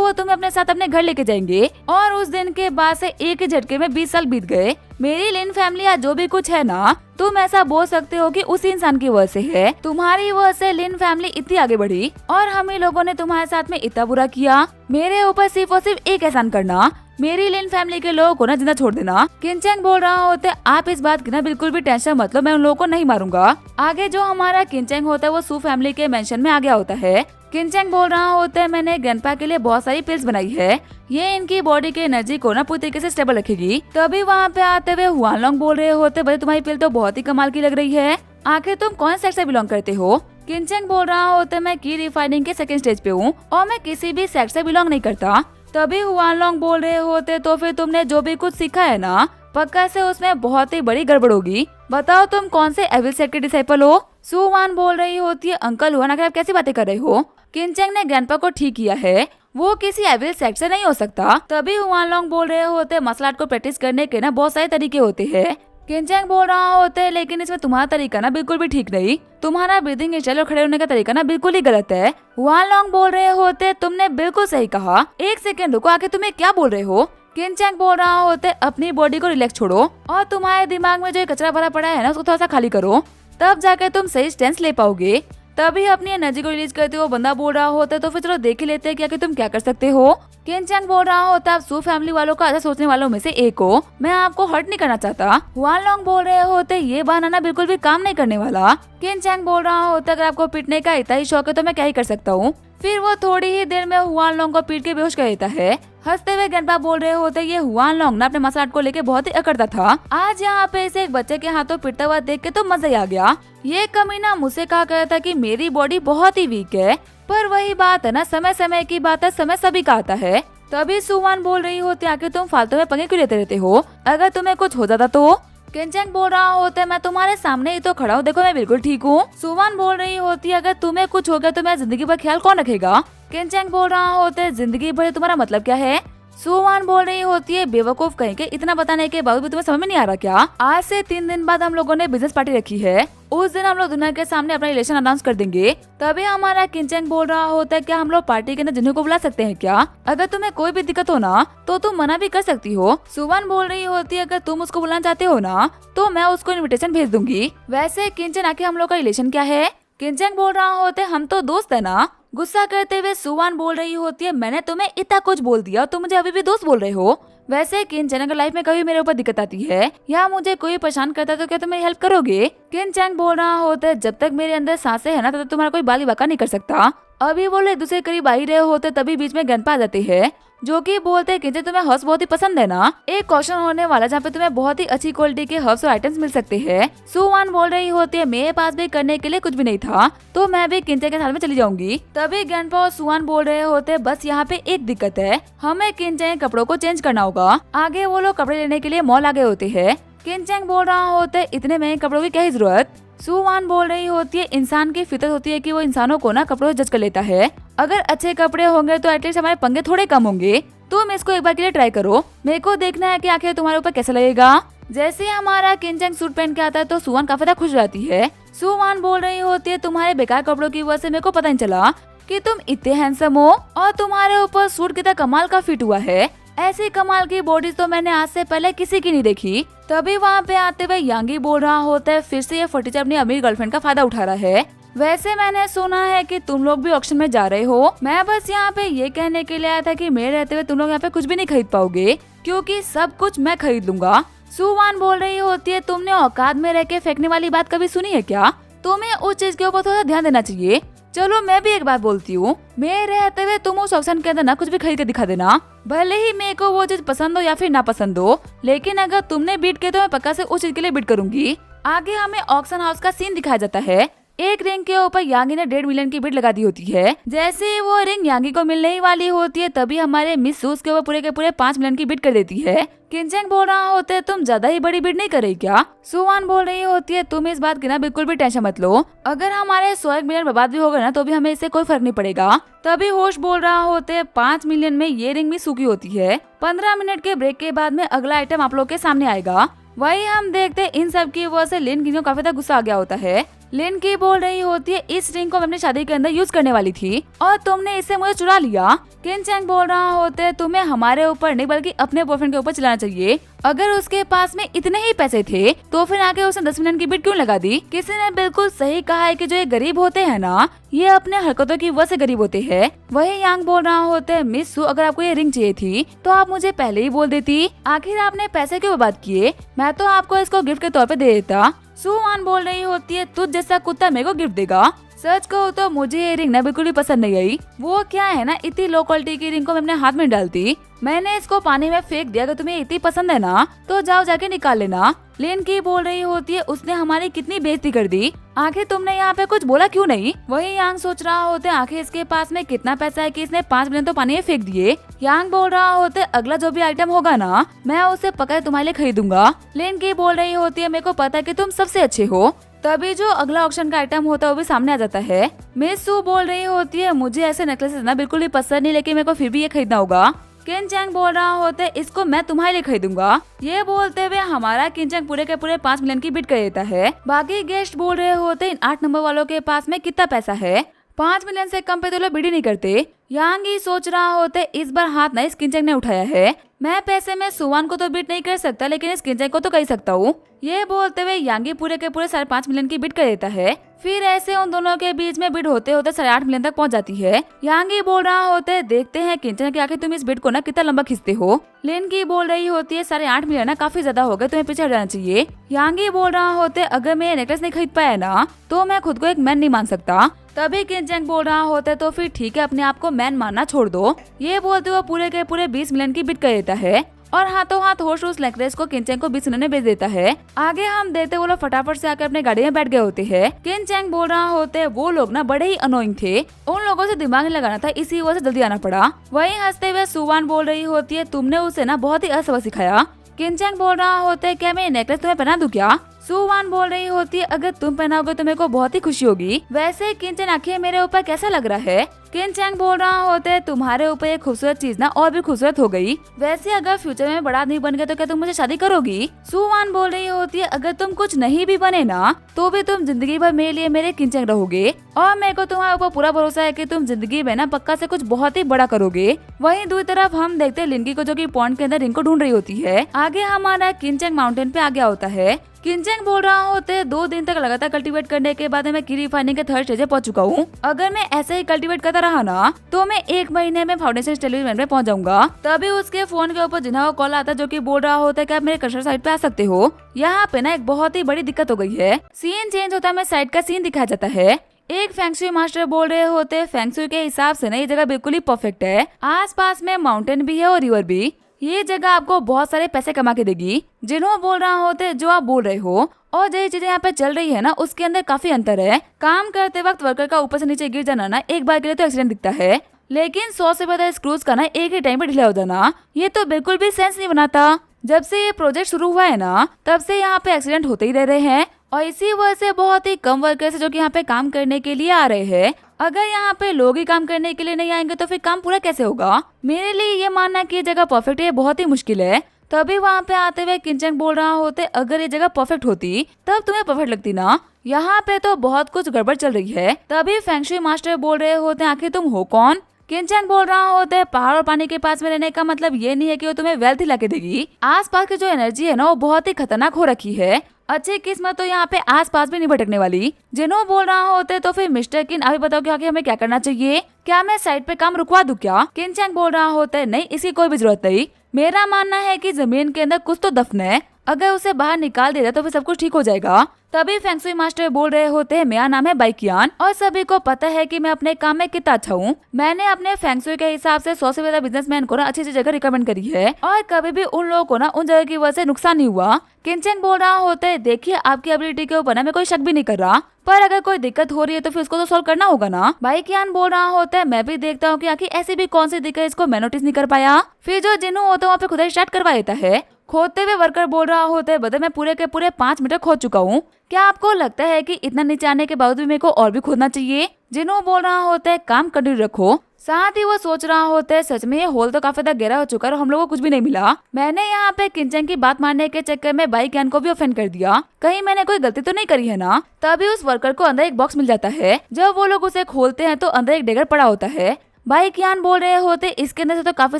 वो तुम्हें अपने साथ अपने घर लेके जाएंगे। और उस दिन के बाद से एक ही झटके में 20 साल बीत गए। मेरी लिन फैमिली या जो भी कुछ है ना, तुम ऐसा बोल सकते हो कि उसी इंसान की वजह से है। तुम्हारी वजह से लिन फैमिली इतनी आगे बढ़ी और हम ही लोगों ने तुम्हारे साथ में इतना बुरा किया। मेरे ऊपर सिर्फ और सिर्फ एक एहसान करना, मेरी लिन फैमिली के लोगों को ना जिंदा छोड़ देना। किनचैंग बोल रहा होता है, आप इस बात की ना बिल्कुल भी टेंशन मत लो, मैं उन लोगों को नहीं मारूंगा। आगे जो हमारा किनचैंग होता है वो सू फैमिली के मेंशन में आ गया होता है। किनचैंग बोल रहा होता है, मैंने ग्रैंडपा के लिए बहुत सारी पिल्स बनाई है, ये इनकी बॉडी के एनर्जी को ना पूरी तरीके से स्टेबल रखेगी। तभी वहाँ पे आते हुए हुआनलोंग बोल रहे होते, भाई तुम्हारी पिल तो बहुत ही कमाल की लग रही है, आखिर तुम कौन सेक्स से बिलोंग करते हो। किनचैंग बोल रहा होता है, मैं की रिफाइनिंग के सेकंड स्टेज पे हूँ और मैं किसी भी सेक्स से बिलोंग नहीं करता। तभी हुआनलोंग बोल रहे होते, तो फिर तुमने जो भी कुछ सीखा है ना, पक्का से उसमें बहुत ही बड़ी गड़बड़ होगी। बताओ तुम कौन से एविल सेक्ट के डिसाइपल हो। सुवान बोल रही होती है, अंकल हुआन आखिर आप कैसी बातें कर रहे हो। किनचैंग ने ग्रैंडपा को ठीक किया है, वो किसी एविल सेक्ट से नहीं हो सकता। तभी हुआनलोंग बोल रहे होते, मार्शल आर्ट को प्रैक्टिस करने के ना बहुत सारे तरीके होते हैं। किनचैंग बोल रहा होता है, लेकिन इसमें तुम्हारा तरीका ना बिल्कुल भी ठीक नहीं, तुम्हारा ब्रीदिंग स्टाइल और खड़े होने का तरीका ना बिल्कुल ही गलत है। हुआनलोंग बोल रहे होते, तुमने बिल्कुल सही कहा, एक सेकंड रुको, आके तुम्हें क्या बोल रहे हो। किनचैंग बोल रहा होते, अपनी बॉडी को रिलैक्स छोड़ो और तुम्हारे दिमाग में जो कचरा भरा पड़ा है ना उसको थोड़ा सा खाली करो, तब जाके तुम सही स्टेंस ले पाओगे। तभी अपनी एनर्जी को रिलीज करते हो बंदा बोल रहा होता है, तो फिर चलो देख ही लेते हैं क्या कि तुम क्या कर सकते हो। किनचैंग बोल रहा होता है, आप सू फैमिली वालों का अच्छा सोचने वालों में से एक हो, मैं आपको हर्ट नहीं करना चाहता। हुआनलोंग बोल रहे होते, ये बहाना ना बिल्कुल भी काम नहीं करने वाला। किनचैंग बोल रहा होता, अगर आपको पीटने का इतना ही शौक है तो मैं क्या ही कर सकता हूँ। फिर वो थोड़ी ही देर में हुआनलोंग को पीट के बेहोश कर देता है। हंसते हुए ग्रैंडपा बोल रहे होते, ये हुआनलोंग ना अपने मार्शल आर्ट को लेके बहुत ही अकड़ता था, आज यहाँ पे इसे एक बच्चे के हाथों पिटता हुआ देख के तो मजा ही आ गया। ये कमीना मुझसे कहा करता था कि मेरी बॉडी बहुत ही वीक है, पर वही बात है ना, समय समय की बात है, समय सभी का आता है। तभी सुवान बोल रही होती, आखिर तुम फालतू में पंगे क्यों लेते रहते हो, अगर तुम्हें कुछ हो जाता तो। किनचैंग बोल रहा होता है, मैं तुम्हारे सामने ही तो खड़ा हूँ, देखो मैं बिल्कुल ठीक हूँ। सुवान बोल रही होती है, अगर तुम्हें कुछ हो गया तो मेरा जिंदगी भर ख्याल कौन रखेगा। किनचैंग बोल रहा होता है, जिंदगी भर तुम्हारा मतलब क्या है। सुवान बोल रही होती है, बेवकूफ कहीं के, इतना बताने के बावजूद भी तुम्हें समझ में नहीं आ रहा क्या। आज से 3 दिन बाद हम लोगों ने बिजनेस पार्टी रखी है, उस दिन हम लोग दुनिया के सामने अपना रिलेशन अनाउंस कर देंगे। तभी हमारा किनचैंग बोल रहा होता है, क्या हम लोग पार्टी के अंदर जिन्हों को बुला सकते हैं क्या, अगर तुम्हें कोई भी दिक्कत हो ना तो तुम मना भी कर सकती हो। सुवान बोल रही होती है, अगर तुम उसको बुलाना चाहते हो ना तो मैं उसको इन्विटेशन भेज दूंगी। वैसे किनचैंग आखिर हम लोग का रिलेशन क्या है। किनचैंग बोल रहा होते, हम तो दोस्त है ना। गुस्सा करते हुए सुवान बोल रही होती है, मैंने तुम्हें इतना कुछ बोल दिया और तुम मुझे अभी भी दोस्त बोल रहे हो। वैसे किनचैंग अगर लाइफ में कभी मेरे ऊपर दिक्कत आती है या मुझे कोई परेशान करता है तो क्या तुम मेरी हेल्प करोगे। किनचैंग बोल रहा होता है, जब तक मेरे अंदर सांसें है ना तब तक तुम्हारा कोई बाली वाका नहीं कर सकता। अभी वो लोग एक दूसरे करीब आ ही रहे होते तभी बीच में ग्रैंडपा आ जाते हैं, जो कि बोलते हैं किनचैंग तुम्हें हर्ब्स बहुत ही पसंद है ना, एक क्वेश्चन होने वाला जहाँ पे तुम्हें बहुत ही अच्छी क्वालिटी के हर्ब्स और आइटम्स मिल सकते हैं। सुवान बोल रही होती है, मेरे पास भी करने के लिए कुछ भी नहीं था तो मैं भी किनचैंग के साथ में चली जाऊंगी। तभी ग्रैंडपा और सुवान बोल रहे होते, बस यहाँ पे एक दिक्कत है, हमें किनचैंग के कपड़ों को चेंज करना होगा। आगे वो लोग कपड़े लेने के लिए मॉल आ गए होते हैं। किनचैंग बोल रहा होता है, इतने महंगे कपड़ों की क्या ही जरूरत। सुवान बोल रही होती है, इंसान की फितरत होती है कि वो इंसानों को ना कपड़ों से जज कर लेता है, अगर अच्छे कपड़े होंगे तो एटलीस्ट हमारे पंगे थोड़े कम होंगे। तुम इसको एक बार के लिए ट्राई करो, मेरे को देखना है कि आखिर तुम्हारे ऊपर कैसा लगेगा। जैसे हमारा किनचैंग सूट पहन के आता है तो सुवान काफी खुश रहती है। सुवान बोल रही होती है, तुम्हारे बेकार कपड़ों की वजह से मेरे को पता नहीं चला कि तुम इतने हैंडसम हो और तुम्हारे ऊपर सूट कितना कमाल का फिट हुआ है, ऐसी कमाल की बॉडीज तो मैंने आज से पहले किसी की नहीं देखी। तभी वहाँ पे आते हुए यांगी बोल रहा होता है, फिर से ये फटीचर अपनी अमीर गर्लफ्रेंड का फायदा उठा रहा है। वैसे मैंने सुना है कि तुम लोग भी ऑक्शन में जा रहे हो, मैं बस यहाँ पे ये कहने के लिए आया था कि मेरे रहते हुए तुम लोग यहाँ पे कुछ भी नहीं खरीद पाओगे, क्योंकि सब कुछ मैं खरीद लूंगा। सुवान बोल रही होती है, तुमने औकात में रह के फेंकने वाली बात कभी सुनी है क्या, तुम्हें उस चीज के ऊपर थोड़ा ध्यान देना चाहिए। चलो मैं भी एक बात बोलती हूँ, मेरे रहते हुए तुम उस ऑक्शन के अंदर ना कुछ भी खरीद के दिखा देना, भले ही मेरे को वो चीज पसंद हो या फिर ना पसंद हो, लेकिन अगर तुमने बीट किया तो मैं पक्का से उस चीज के लिए बीट करूंगी। आगे हमें ऑक्शन हाउस का सीन दिखाया जाता है। एक रिंग के ऊपर यांगी ने 1.5 मिलियन की बिड लगा दी होती है। जैसे ही वो रिंग यांगी को मिलने ही वाली होती है तभी हमारे मिस सू उसके ऊपर पूरे के पूरे 5 मिलियन की बिड कर देती है। किनचैंग बोल रहा होता है तुम ज्यादा ही बड़ी बिड नहीं कर रही क्या? सुवान बोल रही होती है तुम इस बात की ना बिल्कुल भी टेंशन मत लो, अगर हमारे 100 मिलियन बर्बाद भी होगा ना तो भी हमें इससे कोई फर्क नहीं पड़ेगा। तभी होश बोल रहा होते है 5 मिलियन में ये रिंग भी सूखी होती है। 15 मिनट के ब्रेक के बाद में अगला आइटम आप लोग के सामने आएगा। वही हम देखते हैं इन सब की वजह से लिन की काफी ज्यादा गुस्सा आ गया होता है। लिन की बोल रही होती है इस रिंग को मैं अपनी शादी के अंदर यूज करने वाली थी और तुमने इसे मुझे चुरा लिया। किनचैंग बोल रहा होते है तुम्हें हमारे ऊपर नहीं बल्कि अपने बॉयफ्रेंड के ऊपर चलाना चाहिए। अगर उसके पास में इतने ही पैसे थे तो फिर आके उसने 10 मिलियन की बिड क्यों लगा दी? किसी ने बिल्कुल सही कहा है कि जो ये गरीब होते हैं ना ये अपने हरकतों की वजह से गरीब होते हैं। वही यांग बोल रहा होते है मिस सू अगर आपको ये रिंग चाहिए थी तो आप मुझे पहले ही बोल देती, आखिर आपने पैसे क्यों बर्बाद किए? मैं तो आपको इसको गिफ्ट के तौर पे दे देता। सुवान बोल रही होती है तुझ जैसा कुत्ता मेरे को गिफ्ट देगा? सच कहो तो मुझे ये रिंग ना बिल्कुल भी पसंद नहीं आई। वो क्या है ना इतनी लो क्वालिटी की रिंग को मैं अपने हाथ में डालती, मैंने इसको पानी में फेंक दिया। अगर तुम्हें इतनी पसंद है ना तो जाओ जाके निकाल लेना। लिन की बोल रही होती है उसने हमारी कितनी बेइज्जती कर दी, आखिर तुमने यहाँ पे कुछ बोला क्यों नहीं? वही यांग सोच रहा होते आखिर इसके पास में कितना पैसा है कि इसने 5 मिलियन तो पानी में फेंक दिए। यांग बोल रहा होते अगला जो भी आइटम होगा ना मैं उसे पकड़ तुम्हारे लिए खरीदूंगा। लिन की बोल रही होती है मेरे को पता है कि तुम सबसे अच्छे हो। तभी जो अगला ऑक्शन का आइटम होता है वो भी सामने आ जाता है। मिस सू बोल रही होती है मुझे ऐसे नेकलेसेस ना बिल्कुल भी पसंद नहीं, लेकिन मेरे को फिर भी ये खरीदना होगा। किनचैंग बोल रहा होता है इसको मैं तुम्हारे लिए खरीदूंगा। ये बोलते हुए हमारा किनचैंग पूरे के पूरे 5 मिलियन की बिड कर देता है। बाकी गेस्ट बोल रहे होते इन 8 नंबर वालों के पास में कितना पैसा है? 5 मिलियन से कम पे तो लोग बिड ही नहीं करते। यांग ही सोच रहा होते इस बार हाथ ना इस किनचैंग ने उठाया है। मैं पैसे में सुवान को तो बिड नहीं कर सकता लेकिन इस किनचैंग को तो कर सकता हूँ। ये बोलते हुए यांगी पूरे के पूरे 5.5 मिलियन की बिड कर देता है। फिर ऐसे उन दोनों के बीच में बिड होते होते 8.5 मिलियन तक पहुंच जाती है। यांगी बोल रहा होते देखते हैं किनचैंग कि आखिर तुम इस बिड को ना कितना लंबा खींचते हो। लिन की बोल रही होती है 8.5 मिलियन ना काफी ज्यादा हो गए, तुम्हें पीछे हट जाना चाहिए। यांगी बोल रहा होते अगर मैं नेकलेस नहीं खरीद पाया ना तो मैं खुद को एक मैन नहीं मान सकता। तभी किनचैंग बोल रहा होता है तो फिर ठीक है अपने आप को मैन मानना छोड़ दो। ये बोलते हुए पूरे के पूरे 20 मिलियन की बिड कर देता है और हाथों हाथ होश उस नेकलेस को किनचैंग को 20 मिलियन में बेच देता है। आगे हम देखते वो लोग फटाफट से आकर अपने गाड़ी में बैठ गए होते हैं। किनचैंग बोल रहा होते वो लोग ना बड़े ही अनोइंग थे, उन लोगों से दिमाग नहीं लगाना था इसी वजह से जल्दी आना पड़ा। वही हंसते हुए सुवान बोल रही होती है तुमने उसे ना बहुत ही असबक सिखाया। किनचैंग बोल रहा होता है क्या मैं ये नेकलेस तुम्हें पहना दूं क्या? सुवान बोल रही होती है अगर तुम पहनाओगे तो मेरे को बहुत ही खुशी होगी। वैसे किनचैंग आखिर मेरे ऊपर कैसा लग रहा है? किनचैंग बोल रहा होता है तुम्हारे ऊपर ये खूबसूरत चीज ना और भी खूबसूरत हो गई। वैसे अगर फ्यूचर में बड़ा आदमी बन गए तो क्या तुम मुझे शादी करोगी? सुवान बोल रही होती है अगर तुम कुछ नहीं भी बने ना तो भी तुम जिंदगी भर मेरे लिए मेरे किनचैंग रहोगे और मेरे को तुम्हारे ऊपर पूरा भरोसा है कि तुम जिंदगी में ना पक्का से कुछ बहुत ही बड़ा करोगे। वहीं दूसरी तरफ हम देखते हैं लिनकी को जो कि पॉन्ड के अंदर रिंग को ढूंढ रही होती है। आगे हमारा किनचैंग माउंटेन पे आ गया होता है। किनचैंग बोल रहा होते 2 दिन तक लगातार कल्टीवेट करने के बाद मैं की रिफाइनिंग के 3rd स्टेज पे पहुंच चुका हूँ। अगर मैं ऐसे ही कल्टीवेट करता रहा ना तो मैं 1 महीने में फाउंडेशन स्टेज में पहुंच जाऊंगा। तभी उसके फोन के ऊपर जिन्हा को कॉल आता है जो कि बोल रहा होता है कि आप मेरे कंस्ट्रक्शन साइट पे आ सकते हो। यहाँ पे ना एक बहुत ही बड़ी दिक्कत हो गई है। सीन चेंज होता है, साइट का सीन दिखाया जाता है। एक फेंगशुई मास्टर बोल रहे होते फेंगशुई के हिसाब से ना ये जगह बिल्कुल ही परफेक्ट है। आस पास में माउंटेन भी है और रिवर भी। ये जगह आपको बहुत सारे पैसे कमा के देगी। जिन्हों बोल रहा होते जो आप बोल रहे हो और जो चीजें यहाँ पे चल रही है ना उसके अंदर काफी अंतर है। काम करते वक्त वर्कर का ऊपर से नीचे गिर जाना ना एक बार के लिए तो एक्सीडेंट दिखता है, लेकिन 100 से ज्यादा स्क्रूज का ना एक ही टाइम पे ढीला हो जाना ये तो बिल्कुल भी सेंस नहीं बनाता। जब से ये प्रोजेक्ट शुरू हुआ है ना तब से यहाँ पे एक्सीडेंट होते ही रह रहे हैं और इसी वजह से बहुत ही कम वर्कर्स जो कि यहाँ पे काम करने के लिए आ रहे हैं। अगर यहाँ पे लोग ही काम करने के लिए नहीं आएंगे तो फिर काम पूरा कैसे होगा? मेरे लिए ये मानना कि ये जगह परफेक्ट है बहुत ही मुश्किल है। तभी वहाँ पे आते हुए किनचैंग बोल रहा होते अगर ये जगह परफेक्ट होती तब तुम्हें परफेक्ट लगती ना, यहाँ पे तो बहुत कुछ गड़बड़ चल रही है। तभी फेंगशुई मास्टर बोल रहे होते आखिर तुम हो कौन? किनचैंग बोल रहा होता है पहाड़ और पानी के पास में रहने का मतलब ये नहीं है कि वो तुम्हें वेल्थ ला के देगी। आसपास की जो एनर्जी है ना वो बहुत ही खतरनाक हो रखी है। अच्छी किस्मत तो यहाँ पे आसपास भी नहीं भटकने वाली। जिन्हों बोल रहा होते तो फिर मिस्टर किन अभी बताओ कि आगे हमें क्या करना चाहिए? क्या मैं साइट पे काम रुकवा दूं क्या? किनचैंग बोल रहा होता है नहीं इसकी कोई भी जरूरत नहीं। मेरा मानना है कि जमीन के अंदर कुछ तो दफन है। अगर उसे बाहर निकाल दिया तो फिर सब कुछ ठीक हो जाएगा। तभी फेंगशुई मास्टर बोल रहे होते हैं, मेरा नाम है बाइकियान और सभी को पता है कि मैं अपने काम में कितना अच्छा हूँ। मैंने अपने फेंगशुई के हिसाब से 100 से ज्यादा बिजनेसमैन को ना अच्छी जगह रिकमेंड करी है और कभी भी उन लोगों को ना उन जगह की वजह से नुकसान नहीं हुआ। किनचेन बोल रहा होता है, देखिए आपकी एबिलिटी के ऊपर ना मैं कोई शक भी नहीं कर रहा, पर अगर कोई दिक्कत हो रही है तो फिर उसको तो सॉल्व करना होगा ना। बाइकियान बोल रहा होता है, मैं भी देखता हूँ कि आखिर ऐसी भी कौन सी दिक्कत इसको मैं नोटिस नहीं कर पाया। फिर जो जिन्हों होता है वहाँ पे खुदाई स्टार्ट करवा देता है। खोदते हुए वर्कर बोल रहा होता है, बदल मैं पूरे के पूरे 5 मीटर खोद चुका हूँ। क्या आपको लगता है कि इतना नीचे आने के बावजूद भी मेरे को और भी खोदना चाहिए? जिन्हों बोल रहा होता है, काम कंटिन्यू रखो। साथ ही वो सोच रहा होता है, सच में ये होल तो काफी गहरा हो चुका है और हम लोगों को कुछ भी नहीं मिला। मैंने यहाँ पे किनचेन की बात मानने के चक्कर में बाइकियान को भी ऑफेंड कर दिया, कहीं मैंने कोई गलती तो नहीं करी है ना। तभी उस वर्कर को अंदर एक बॉक्स मिल जाता है। जब वो लोग उसे खोलते हैं तो अंदर एक डेगर पड़ा होता है। बाइकियान बोल रहे होते, इसके अंदर से तो काफी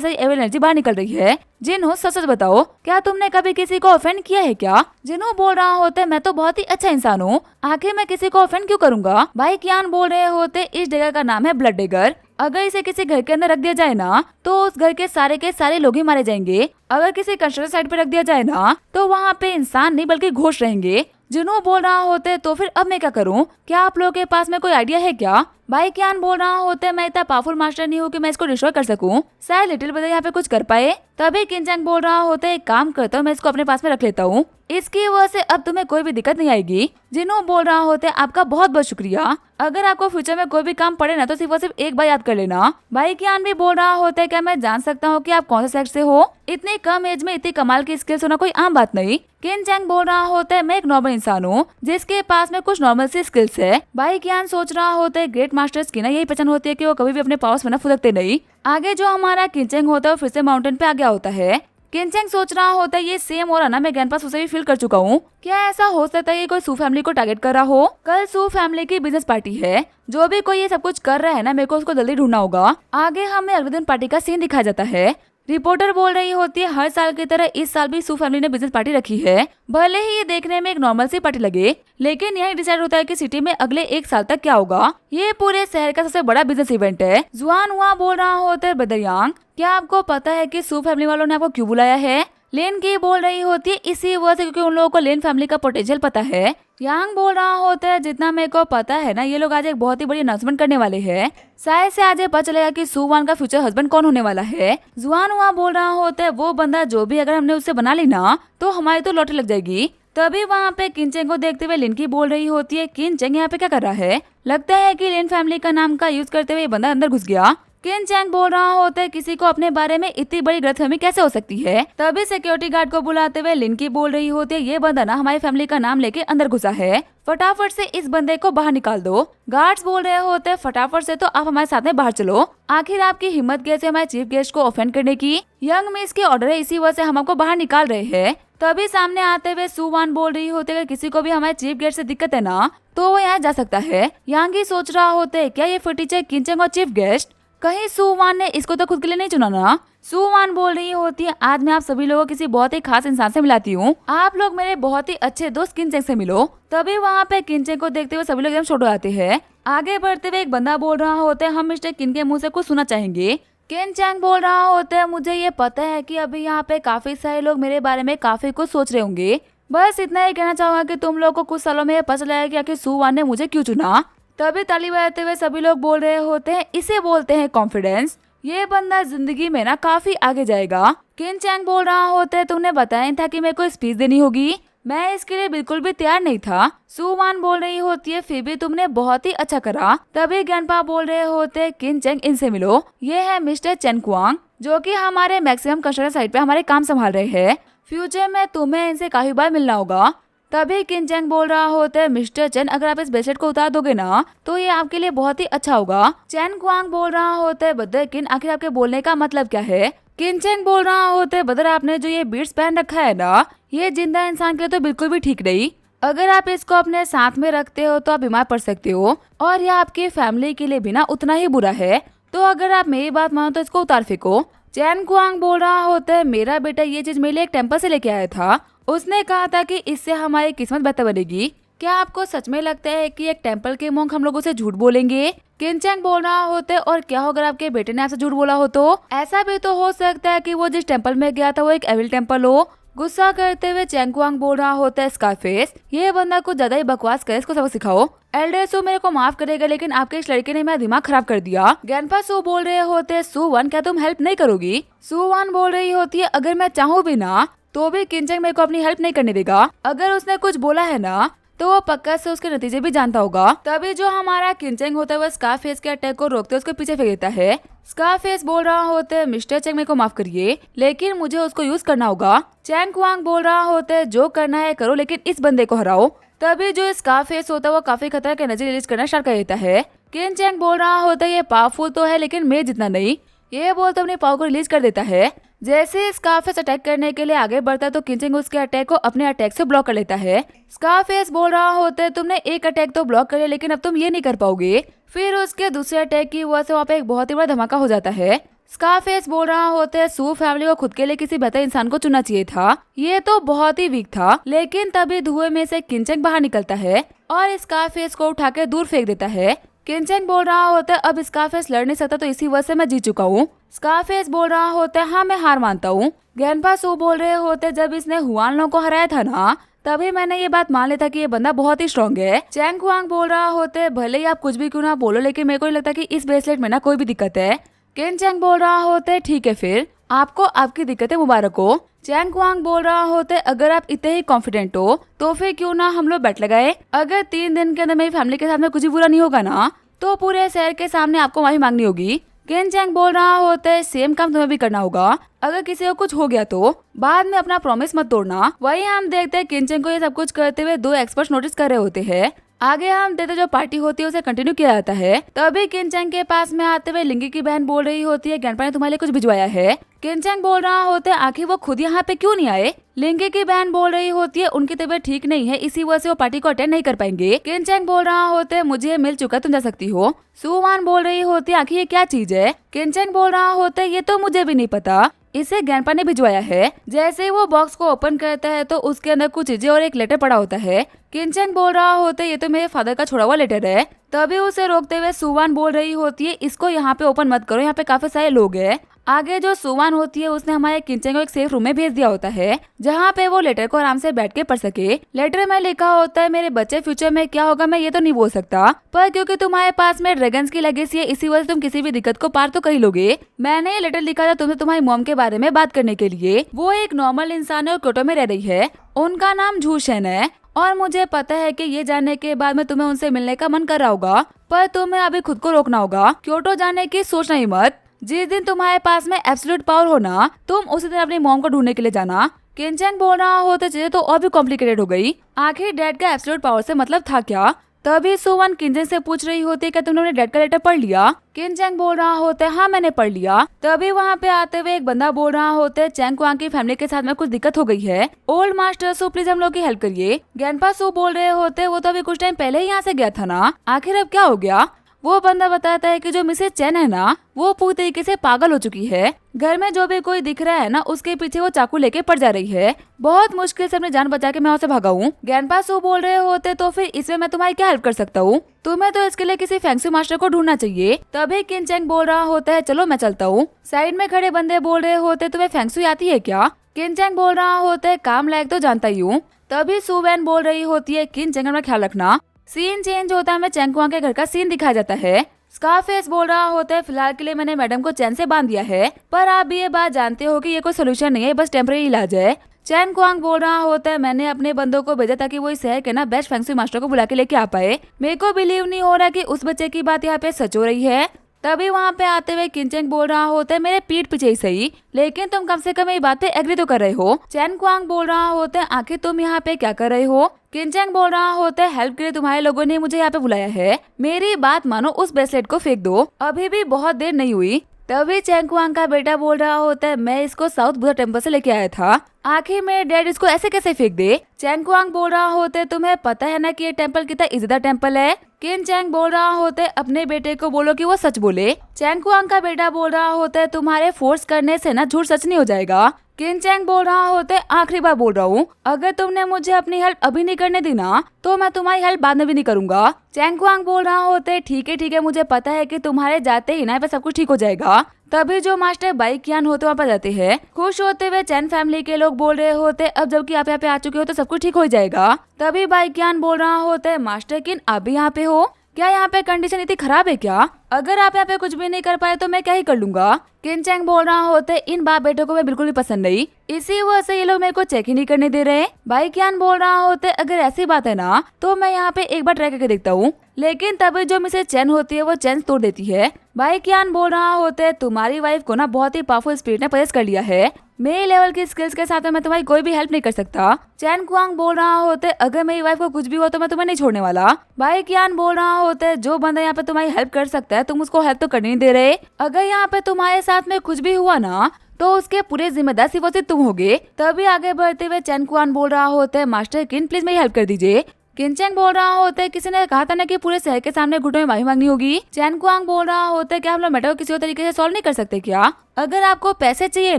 सारी एविल एनर्जी बाहर निकल रही है। जिन्हों सच सच बताओ, क्या तुमने कभी किसी को ऑफेंड किया है क्या? जिन्हों बोल रहा होता है, मैं तो बहुत ही अच्छा इंसान हूँ, आखिर मैं किसी को ऑफेंड क्यों करूंगा? बाइकियान बोल रहे होते, इस डेगर का नाम है ब्लड डेगर। अगर इसे किसी घर के अंदर रख दिया जाए ना तो उस घर के सारे लोग ही मारे जाएंगे। अगर किसी कंस्ट्रक्शन साइट पे रख दिया जाए ना तो वहाँ पे इंसान नहीं बल्कि घोष रहेंगे। जिन्हों बोल रहा होते, तो फिर अब मैं क्या करूँ? क्या आप लोगों के पास में कोई आइडिया है क्या? बाइकियान बोल रहा होते, मैं इतना पावरफुल मास्टर नहीं हूँ कि मैं इसको डिस्ट्रॉय कर सकूं। शायद लिटिल ब्रदर यहाँ पे कुछ कर पाए। तभी किनचेन बोल रहा होता है, एक काम करता हूँ, मैं इसको अपने पास में रख लेता हूँ, इसकी वजह से अब तुम्हें कोई भी दिक्कत नहीं आएगी। जिन्हों बोल रहा होते, आपका बहुत बहुत शुक्रिया। अगर आपको फ्यूचर में कोई भी काम पड़े ना तो सिर्फ एक बार याद कर लेना। बाइकियान भी बोल रहा होता है, क्या मैं जान सकता हूँ कि आप कौन से सेक्ट से हो? इतनी कम एज में इतनी कमाल की स्किल्स होना कोई आम बात नहीं। किनचेन बोल रहा होता है, मैं एक नॉर्मल इंसान हूँ जिसके पास में कुछ नॉर्मल सी स्किल्स है। बाइकियान सोच रहा होता है, ग्रेट मास्टर्स की ना यही पहचान होती है कि वो कभी भी अपने पावर्स में ना फुदकते नहीं। आगे जो हमारा किनचेन होता है वो फिर से माउंटेन पे आ गया होता है। किनचेन सोच रहा होता है, ये सेम और ना मैं ग्रैंडपास उसे भी फील कर चुका हूँ। क्या ऐसा हो सकता है कि कोई सू फैमिली को टारगेट कर रहा हो? कल सू फैमिली की बिजनेस पार्टी है। जो भी कोई ये सब कुछ कर रहा है ना, मेरे को उसको जल्दी ढूंढना होगा। आगे हमें अगले दिन पार्टी का सीन दिखाया जाता है। रिपोर्टर बोल रही होती है, हर साल की तरह इस साल भी सू फैमिली ने बिजनेस पार्टी रखी है। भले ही ये देखने में एक नॉर्मल सी पार्टी लगे, लेकिन यही डिसाइड होता है कि सिटी में अगले 1 साल तक क्या होगा। ये पूरे शहर का सबसे बड़ा बिजनेस इवेंट है। जुआन हुआ बोल रहा होता है, ब्रदर यांग, क्या आपको पता है कि सू फैमिली वालों ने आपको क्यों बुलाया है? लेन की बोल रही होती है, इसी वजह से क्योंकि उन लोगों को लेन फैमिली का पोटेंशियल पता है। यांग बोल रहा होता है, जितना मेरे को पता है ना, ये लोग आज एक बहुत ही बड़ी अनाउंसमेंट करने वाले हैं। शायद से आज पता चलेगा कि सुवान का फ्यूचर हस्बैंड कौन होने वाला है। जुआन हुआ बोल रहा होता है, वो बंदा जो भी अगर हमने उससे बना ली ना तो हमारी तो लॉटरी लग जाएगी। तभी वहाँ पे किनचेन को देखते हुए लिनकी बोल रही होती है, किनचेन यहाँ पे क्या कर रहा है? लगता है कि लेन फैमिली का नाम का यूज करते हुए बंदा अंदर घुस गया। किनचेन बोल रहा होता है, किसी को अपने बारे में इतनी बड़ी गलतफहमी कैसे हो सकती है? तभी सिक्योरिटी गार्ड को बुलाते हुए लिनकी बोल रही होती है, ये बंदा ना हमारी फैमिली का नाम लेके अंदर घुसा है, फटाफट से इस बंदे को बाहर निकाल दो। गार्ड्स बोल रहे होते हैं, फटाफट से तो आप हमारे साथ में बाहर चलो। आखिर आपकी हिम्मत कैसे हमारे चीफ गेस्ट को ऑफेंड करने की? यंग मिस के ऑर्डर है, इसी वजह से हम आपको बाहर निकाल रहे हैं। तभी सामने आते हुए सुवान बोल रही होते है, किसी को भी हमारे चीफ गेस्ट से दिक्कत है ना तो वो यहाँ जा सकता है। यांगी सोच रहा होते है, क्या ये फटीचर किनचेन और चीफ गेस्ट, कहीं सुवान ने इसको तो खुद के लिए नहीं चुना ना? सुवान बोल रही होती है, आज मैं आप सभी लोगों को किसी बहुत ही खास इंसान से मिलाती हूँ, आप लोग मेरे बहुत ही अच्छे दोस्त किनचेन से मिलो। तभी वहाँ पे किनचेन को देखते हुए सभी लोग एकदम छोड़ आते हैं। आगे बढ़ते हुए एक बंदा बोल रहा होता है, हम मिस्टर किन के मुँह से कुछ सुनना चाहेंगे। किनचेन बोल रहा होता है, मुझे ये पता है कि अभी यहाँ पे काफी सारे लोग मेरे बारे में काफी कुछ सोच रहे होंगे, बस इतना ही कहना चाहूंगा कि तुम लोग को कुछ सालों में पता चला है कि आखिर सुवान ने मुझे क्यों चुना। तभी ताली बजाते हुए सभी लोग बोल रहे होते हैं, इसे बोलते हैं कॉन्फिडेंस। ये बंदा जिंदगी में ना काफी आगे जाएगा। किनचेन बोल रहा होता है, तुमने बताया था कि मेरे को स्पीच देनी होगी, मैं इसके लिए बिल्कुल भी तैयार नहीं था। सुवान बोल रही होती है, फिर भी तुमने बहुत ही अच्छा करा। तभी ग्रैंडपा बोल रहे होते हैं, किनचेन इनसे मिलो, ये है मिस्टर चेन कुआंग, जो कि हमारे मैक्सिमम कंस्ट्रक्शन साइट पे हमारे काम संभाल रहे हैं। फ्यूचर में तुम्हें इनसे काफी बार मिलना होगा। तभी किनचेन बोल रहा होता है, मिस्टर चेन, अगर आप इस ब्रेसलेट को उतार दोगे ना तो ये आपके लिए बहुत ही अच्छा होगा। चेन कुआंग बोल रहा होता है, बदर किन, आखिर आपके बोलने का मतलब क्या है? किनचेन बोल रहा होता है, बदर आपने जो ये बीड्स पहन रखा है ना, ये जिंदा इंसान के लिए तो बिल्कुल भी ठीक नहीं। अगर आप इसको अपने साथ में रखते हो तो आप बीमार पड़ सकते हो, और यह आपकी फैमिली के लिए भी ना उतना ही बुरा है, तो अगर आप मेरी बात मानो तो इसको उतार फेंको। चेन कुआंग बोल रहा होता है, मेरा बेटा ये चीज मेरे लिए एक टेम्पल से लेके आया था, उसने कहा था कि इससे हमारी किस्मत बेहतर बनेगी। क्या आपको सच में लगता है कि एक टेम्पल के मोंक हम लोगों से झूठ बोलेंगे? किनचेन बोल रहा होता है, और क्या हो अगर आपके बेटे ने आपसे झूठ बोला हो? तो ऐसा भी तो हो सकता है कि वो जिस टेम्पल में गया था वो एक एविल टेम्पल हो, गुस्सा करते हुए चैंगकुआंग बोल रहा होता है स्कारफेस, ये बंदा कुछ ज्यादा ही बकवास करे, इसको सबक सिखाओ। एल्डर सू मेरे को माफ करेगा लेकिन आपके इस लड़के ने मेरा दिमाग खराब कर दिया। गैनपा सू बोल रहे होते हैं सुवन क्या तुम हेल्प नहीं करोगी। सुवन बोल रही होती है अगर मैं चाहूँ भी ना तो भी किंचेंग मेरे को अपनी हेल्प नहीं करने देगा। अगर उसने कुछ बोला है ना तो वो पक्का से उसके नतीजे भी जानता होगा। तभी जो हमारा किंचेंग होता है वो स्कारफेस के अटैक को रोकते उसके पीछे फेंक देता है। स्कारफेस बोल रहा होता है मिस्टर चेंग मेरे को माफ करिए लेकिन मुझे उसको यूज करना होगा। चैंगकुआंग बोल रहा होता है जो करना है करो लेकिन इस बंदे को हराओ। तभी जो स्कारफेस होता है वो काफी खतरा के एनर्जी रिलीज करना स्टार्ट कर देता है। किंचेंग बोल रहा होता है ये पावरफुल तो है लेकिन मेरे जितना नहीं। ये बोलते अपनी पावर को रिलीज कर देता है। जैसे स्कारफेस अटैक करने के लिए आगे बढ़ता है तो किंचेंग उसके अटैक को अपने अटैक से ब्लॉक कर लेता है। स्कारफेस बोल रहा होता है तुमने एक अटैक तो ब्लॉक कर लिया लेकिन अब तुम ये नहीं कर पाओगे। फिर उसके दूसरे अटैक की वजह से वहाँ पे एक बहुत ही बड़ा धमाका हो जाता है। स्कारफेस बोल रहा होता है सू फैमिली को खुद के लिए किसी बेहतर इंसान को चुनना चाहिए था, ये तो बहुत ही वीक था। लेकिन तभी धुएं में से किंचेंग बाहर निकलता है और स्कारफेस को उठा के दूर फेंक देता है। किंचेंग बोल रहा होता है अब स्कारफेस लड़ नहीं सकता तो इसी वजह से मैं जीत चुका हूँ। स्कारफेस बोल रहा होता है हाँ मैं हार मानता हूँ। गैनपा सू बोल रहे होते जब इसने हुआनलों को हराया था ना तभी मैंने ये बात मान लिया था कि ये बंदा बहुत ही स्ट्रॉन्ग है। चैंगकुआंग बोल रहा होते भले ही आप कुछ भी क्यों ना बोलो लेकिन मेरे को नहीं लगता कि इस ब्रेसलेट में ना कोई भी दिक्कत है। किंचेंग बोल रहा होते ठीक है फिर आपको आपकी दिक्कतें मुबारक हो। चैंगकुआंग बोल रहा होते अगर आप इतने ही कॉन्फिडेंट हो तो फिर क्यों ना हम लोग बैट लगाए। अगर 3 दिन के अंदर मेरी फैमिली के साथ में कुछ भी बुरा नहीं होगा ना तो पूरे शहर के सामने आपको माफी मांगनी होगी। किंचेंग बोल रहा होता है सेम काम तुम्हें भी करना होगा। अगर किसी को कुछ हो गया तो बाद में अपना प्रॉमिस मत तोड़ना। वही हम देखते हैं किंचेंग को ये सब कुछ करते हुए 2 एक्सपर्ट्स नोटिस कर रहे होते हैं। आगे हम देखते जो पार्टी होती है उसे कंटिन्यू किया जाता है। तभी किंचेंग के पास में आते हुए लिंगी की बहन बोल रही होती है गैनपा ने तुम्हारे लिए कुछ भिजवाया है। किंचेंग बोल रहा होता है आखिर वो खुद यहाँ पे क्यों नहीं आए। लिंगी की बहन बोल रही होती है उनकी तबीयत ठीक नहीं है इसी वजह से वो पार्टी को अटेंड नहीं कर पाएंगे। किंचेंग बोल रहा होता है मुझे मिल चुका तुम जा सकती हो। सुवान बोल रही होती है आखिर ये क्या चीज है। किंचेंग बोल रहा होता है ये तो मुझे भी नहीं पता, इसे गैनपा ने भिजवाया है। जैसे ही वो बॉक्स को ओपन करता है तो उसके अंदर कुछ चीजें और एक लेटर पड़ा होता है। किंचेंग बोल रहा होता है ये तो मेरे फादर का छोड़ा हुआ लेटर है। तभी उसे रोकते हुए सुवान बोल रही होती है इसको यहाँ पे ओपन मत करो, यहाँ पे काफी सारे लोग हैं। आगे जो सुवान होती है उसने हमारे किंचेंग को एक सेफ रूम में भेज दिया होता है जहाँ पे वो लेटर को आराम से बैठ के पढ़ सके। लेटर में लिखा होता है मेरे बच्चे फ्यूचर में क्या होगा मैं ये तो नहीं बोल सकता पर क्योंकि तुम्हारे पास में ड्रैगन्स की लेगेसी है इसी वजह से तुम किसी भी दिक्कत को पार तो कर ही लोगे। मैंने ये लेटर लिखा था तुम्हें तुम्हारी मॉम के बारे में बात करने के लिए। वो एक नॉर्मल इंसान है और क्योटो में रह रही है। उनका नाम झूशन है और मुझे पता है कि ये जानने के बाद में तुम्हें उनसे मिलने का मन कर रहा होगा पर तुम्हें अभी खुद को रोकना होगा। क्योटो जाने की सोचना ही मत। जिस दिन तुम्हारे पास में एब्सोल्यूट पावर हो ना तुम उसी दिन अपनी मॉम को ढूंढने के लिए जाना। किंचेंग बोल रहा होते चीजें तो और भी कॉम्प्लिकेटेड हो गई। आखिर डैड का एब्सोल्यूट पावर से मतलब था क्या। तभी सुवन किंचेंग से पूछ रही होती है कि तुमने अपने डैड का लेटर पढ़ लिया। किंचेंग बोल रहा होता है हाँ मैंने पढ़ लिया। तभी वहाँ पे आते हुए एक बंदा बोल रहा होता है चैंगकुआंग की फैमिली के साथ में कुछ दिक्कत हो गई है। ओल्ड मास्टर सू प्लीज हम लोग की हेल्प करिए। गैनपा सू बोल रहे होते वो तो अभी कुछ टाइम पहले ही यहाँ से गया था ना, आखिर अब क्या हो गया। वो बंदा बताता है कि जो मिसेस चेन है ना वो पूरी तरीके से पागल हो चुकी है। घर में जो भी कोई दिख रहा है ना उसके पीछे वो चाकू लेके पड़ जा रही है। बहुत मुश्किल से अपनी जान बचा के मैं उसे भागा हूँ। गैनपा सू बोल रहे होते तो फिर इसमें मैं तुम्हारी क्या हेल्प कर सकता हूँ। तुम्हें तो इसके लिए किसी फेंगशू मास्टर को ढूंढना चाहिए। तभी किंचेंग बोल रहा होता है चलो मैं चलता हूँ। साइड में खड़े बंदे बोल रहे होते तुम्हें फेंगशू आती है क्या। किंचेंग बोल रहा होता है काम लायक तो जानता ही हूँ। तभी सुवैन बोल रही होती है किंचेंग अपना ख्याल रखना। सीन चेंज होता है हमें चैंगकुआंग के घर का सीन दिखाया जाता है। स्कारफेस बोल रहा होता है फिलहाल के लिए मैंने मैडम को चैन से बांध दिया है पर आप भी ये बात जानते हो कि ये कोई सोल्यूशन नहीं है, बस टेम्परेरी इलाज है। चैंगकुआंग बोल रहा होता है मैंने अपने बंदों को भेजा ताकि वो इस शहर के ना बेस्ट फेंगशू मास्टर को बुला के लेके आ पाए। मेरे को बिलीव नहीं हो रहा कि उस बच्चे की बात यहाँ पे सच हो रही है। तभी वहाँ पे आते हुए किंचेंग बोल रहा होता है मेरे पीठ पीछे ही सही लेकिन तुम कम से कम ये बात पे एग्री तो कर रहे हो। चैंगकुआंग बोल रहा होता है आखिर तुम यहाँ पे क्या कर रहे हो। किंचेंग बोल रहा होता है हेल्प के लिए तुम्हारे लोगों ने मुझे यहाँ पे बुलाया है, मेरी बात मानो उस ब्रेसलेट को फेंक दो, अभी भी बहुत देर नहीं हुई। तभी चैंगकुआंग का बेटा बोल रहा होता है मैं इसको साउथ बुद्धा टेम्पल से लेके आया था, आखिर मेरे डैड इसको ऐसे कैसे फेंक दे। चैंगकुआंग बोल रहा होता है तुम्हें पता है ना कि ये टेम्पल कितना इज्जतदार टेम्पल है। किंचेंग बोल रहा होता है अपने बेटे को बोलो कि वो सच बोले। चैंगकुआंग का बेटा बोल रहा होता है तुम्हारे फोर्स करने से ना झूठ सच नहीं हो जाएगा। किनचैंग बोल रहा होते आखिरी बार बोल रहा हूँ, अगर तुमने मुझे अपनी हेल्प अभी नहीं करने दी ना तो मैं तुम्हारी हेल्प बाद में भी नहीं करूंगा। चैन कुआंग बोल रहा होते ठीक है, मुझे पता है कि तुम्हारे जाते ही ना पे सब कुछ ठीक हो जाएगा। तभी जो मास्टर बाई कियान होते वहाँ पर जाते हैं। खुश होते हुए चैन फैमिली के लोग बोल रहे होते अब जबकि आप यहाँ पे आ चुके हो तो सब कुछ ठीक हो जाएगा। तभी बाई कियान बोल रहा होता है मास्टर किन आप भी यहाँ पे हो क्या? यहाँ पे कंडीशन इतनी खराब है क्या? अगर आप यहाँ पे कुछ भी नहीं कर पाए तो मैं क्या ही कर लूंगा। किनचैंग बोल रहा होते इन बाप बेटों को मैं बिल्कुल भी पसंद नहीं, इसी वजह से ये लोग मेरे को चेक ही नहीं करने दे रहे। बाई कियान बोल रहा होते अगर ऐसी बात है ना तो मैं यहाँ पे एक बार ट्राई करके देखता हूँ। लेकिन तभी जो मिसेस चैन होती है वो चैन तोड़ देती है। बाई कियान बोल रहा होते तुम्हारी वाइफ को ना बहुत ही पावरफुल स्पिरिट ने पजेस कर लिया है, मेरे लेवल की स्किल्स के साथ मैं तुम्हारी कोई भी हेल्प नहीं कर सकता। चैन कुआंग बोल रहा होते अगर मेरी वाइफ को कुछ भी हो तो मैं तुम्हें नहीं छोड़ने वाला। बाई कियान बोल रहा होते जो बंदा यहाँ पे तुम्हारी हेल्प कर सकता है तुम उसको हेल्प तो करने नहीं दे रहे। अगर यहाँ पे तुम्हारे साथ में कुछ भी हुआ ना तो उसके पूरे जिम्मेदार सिर्फ और सिर्फ तुम होगे। तभी आगे बढ़ते हुए चैन कुआंग बोल रहा होता है मास्टर किन प्लीज मेरी हेल्प कर दीजिए। किनचैंग बोल रहा होता है किसी ने कहा था ना कि पूरे शहर के सामने घुटनों में माफी मांगनी होगी। चैन कुआंग बोल रहा होता है क्या हम लोग मैटर को किसी और तरीके से सॉल्व नहीं कर सकते क्या? अगर आपको पैसे चाहिए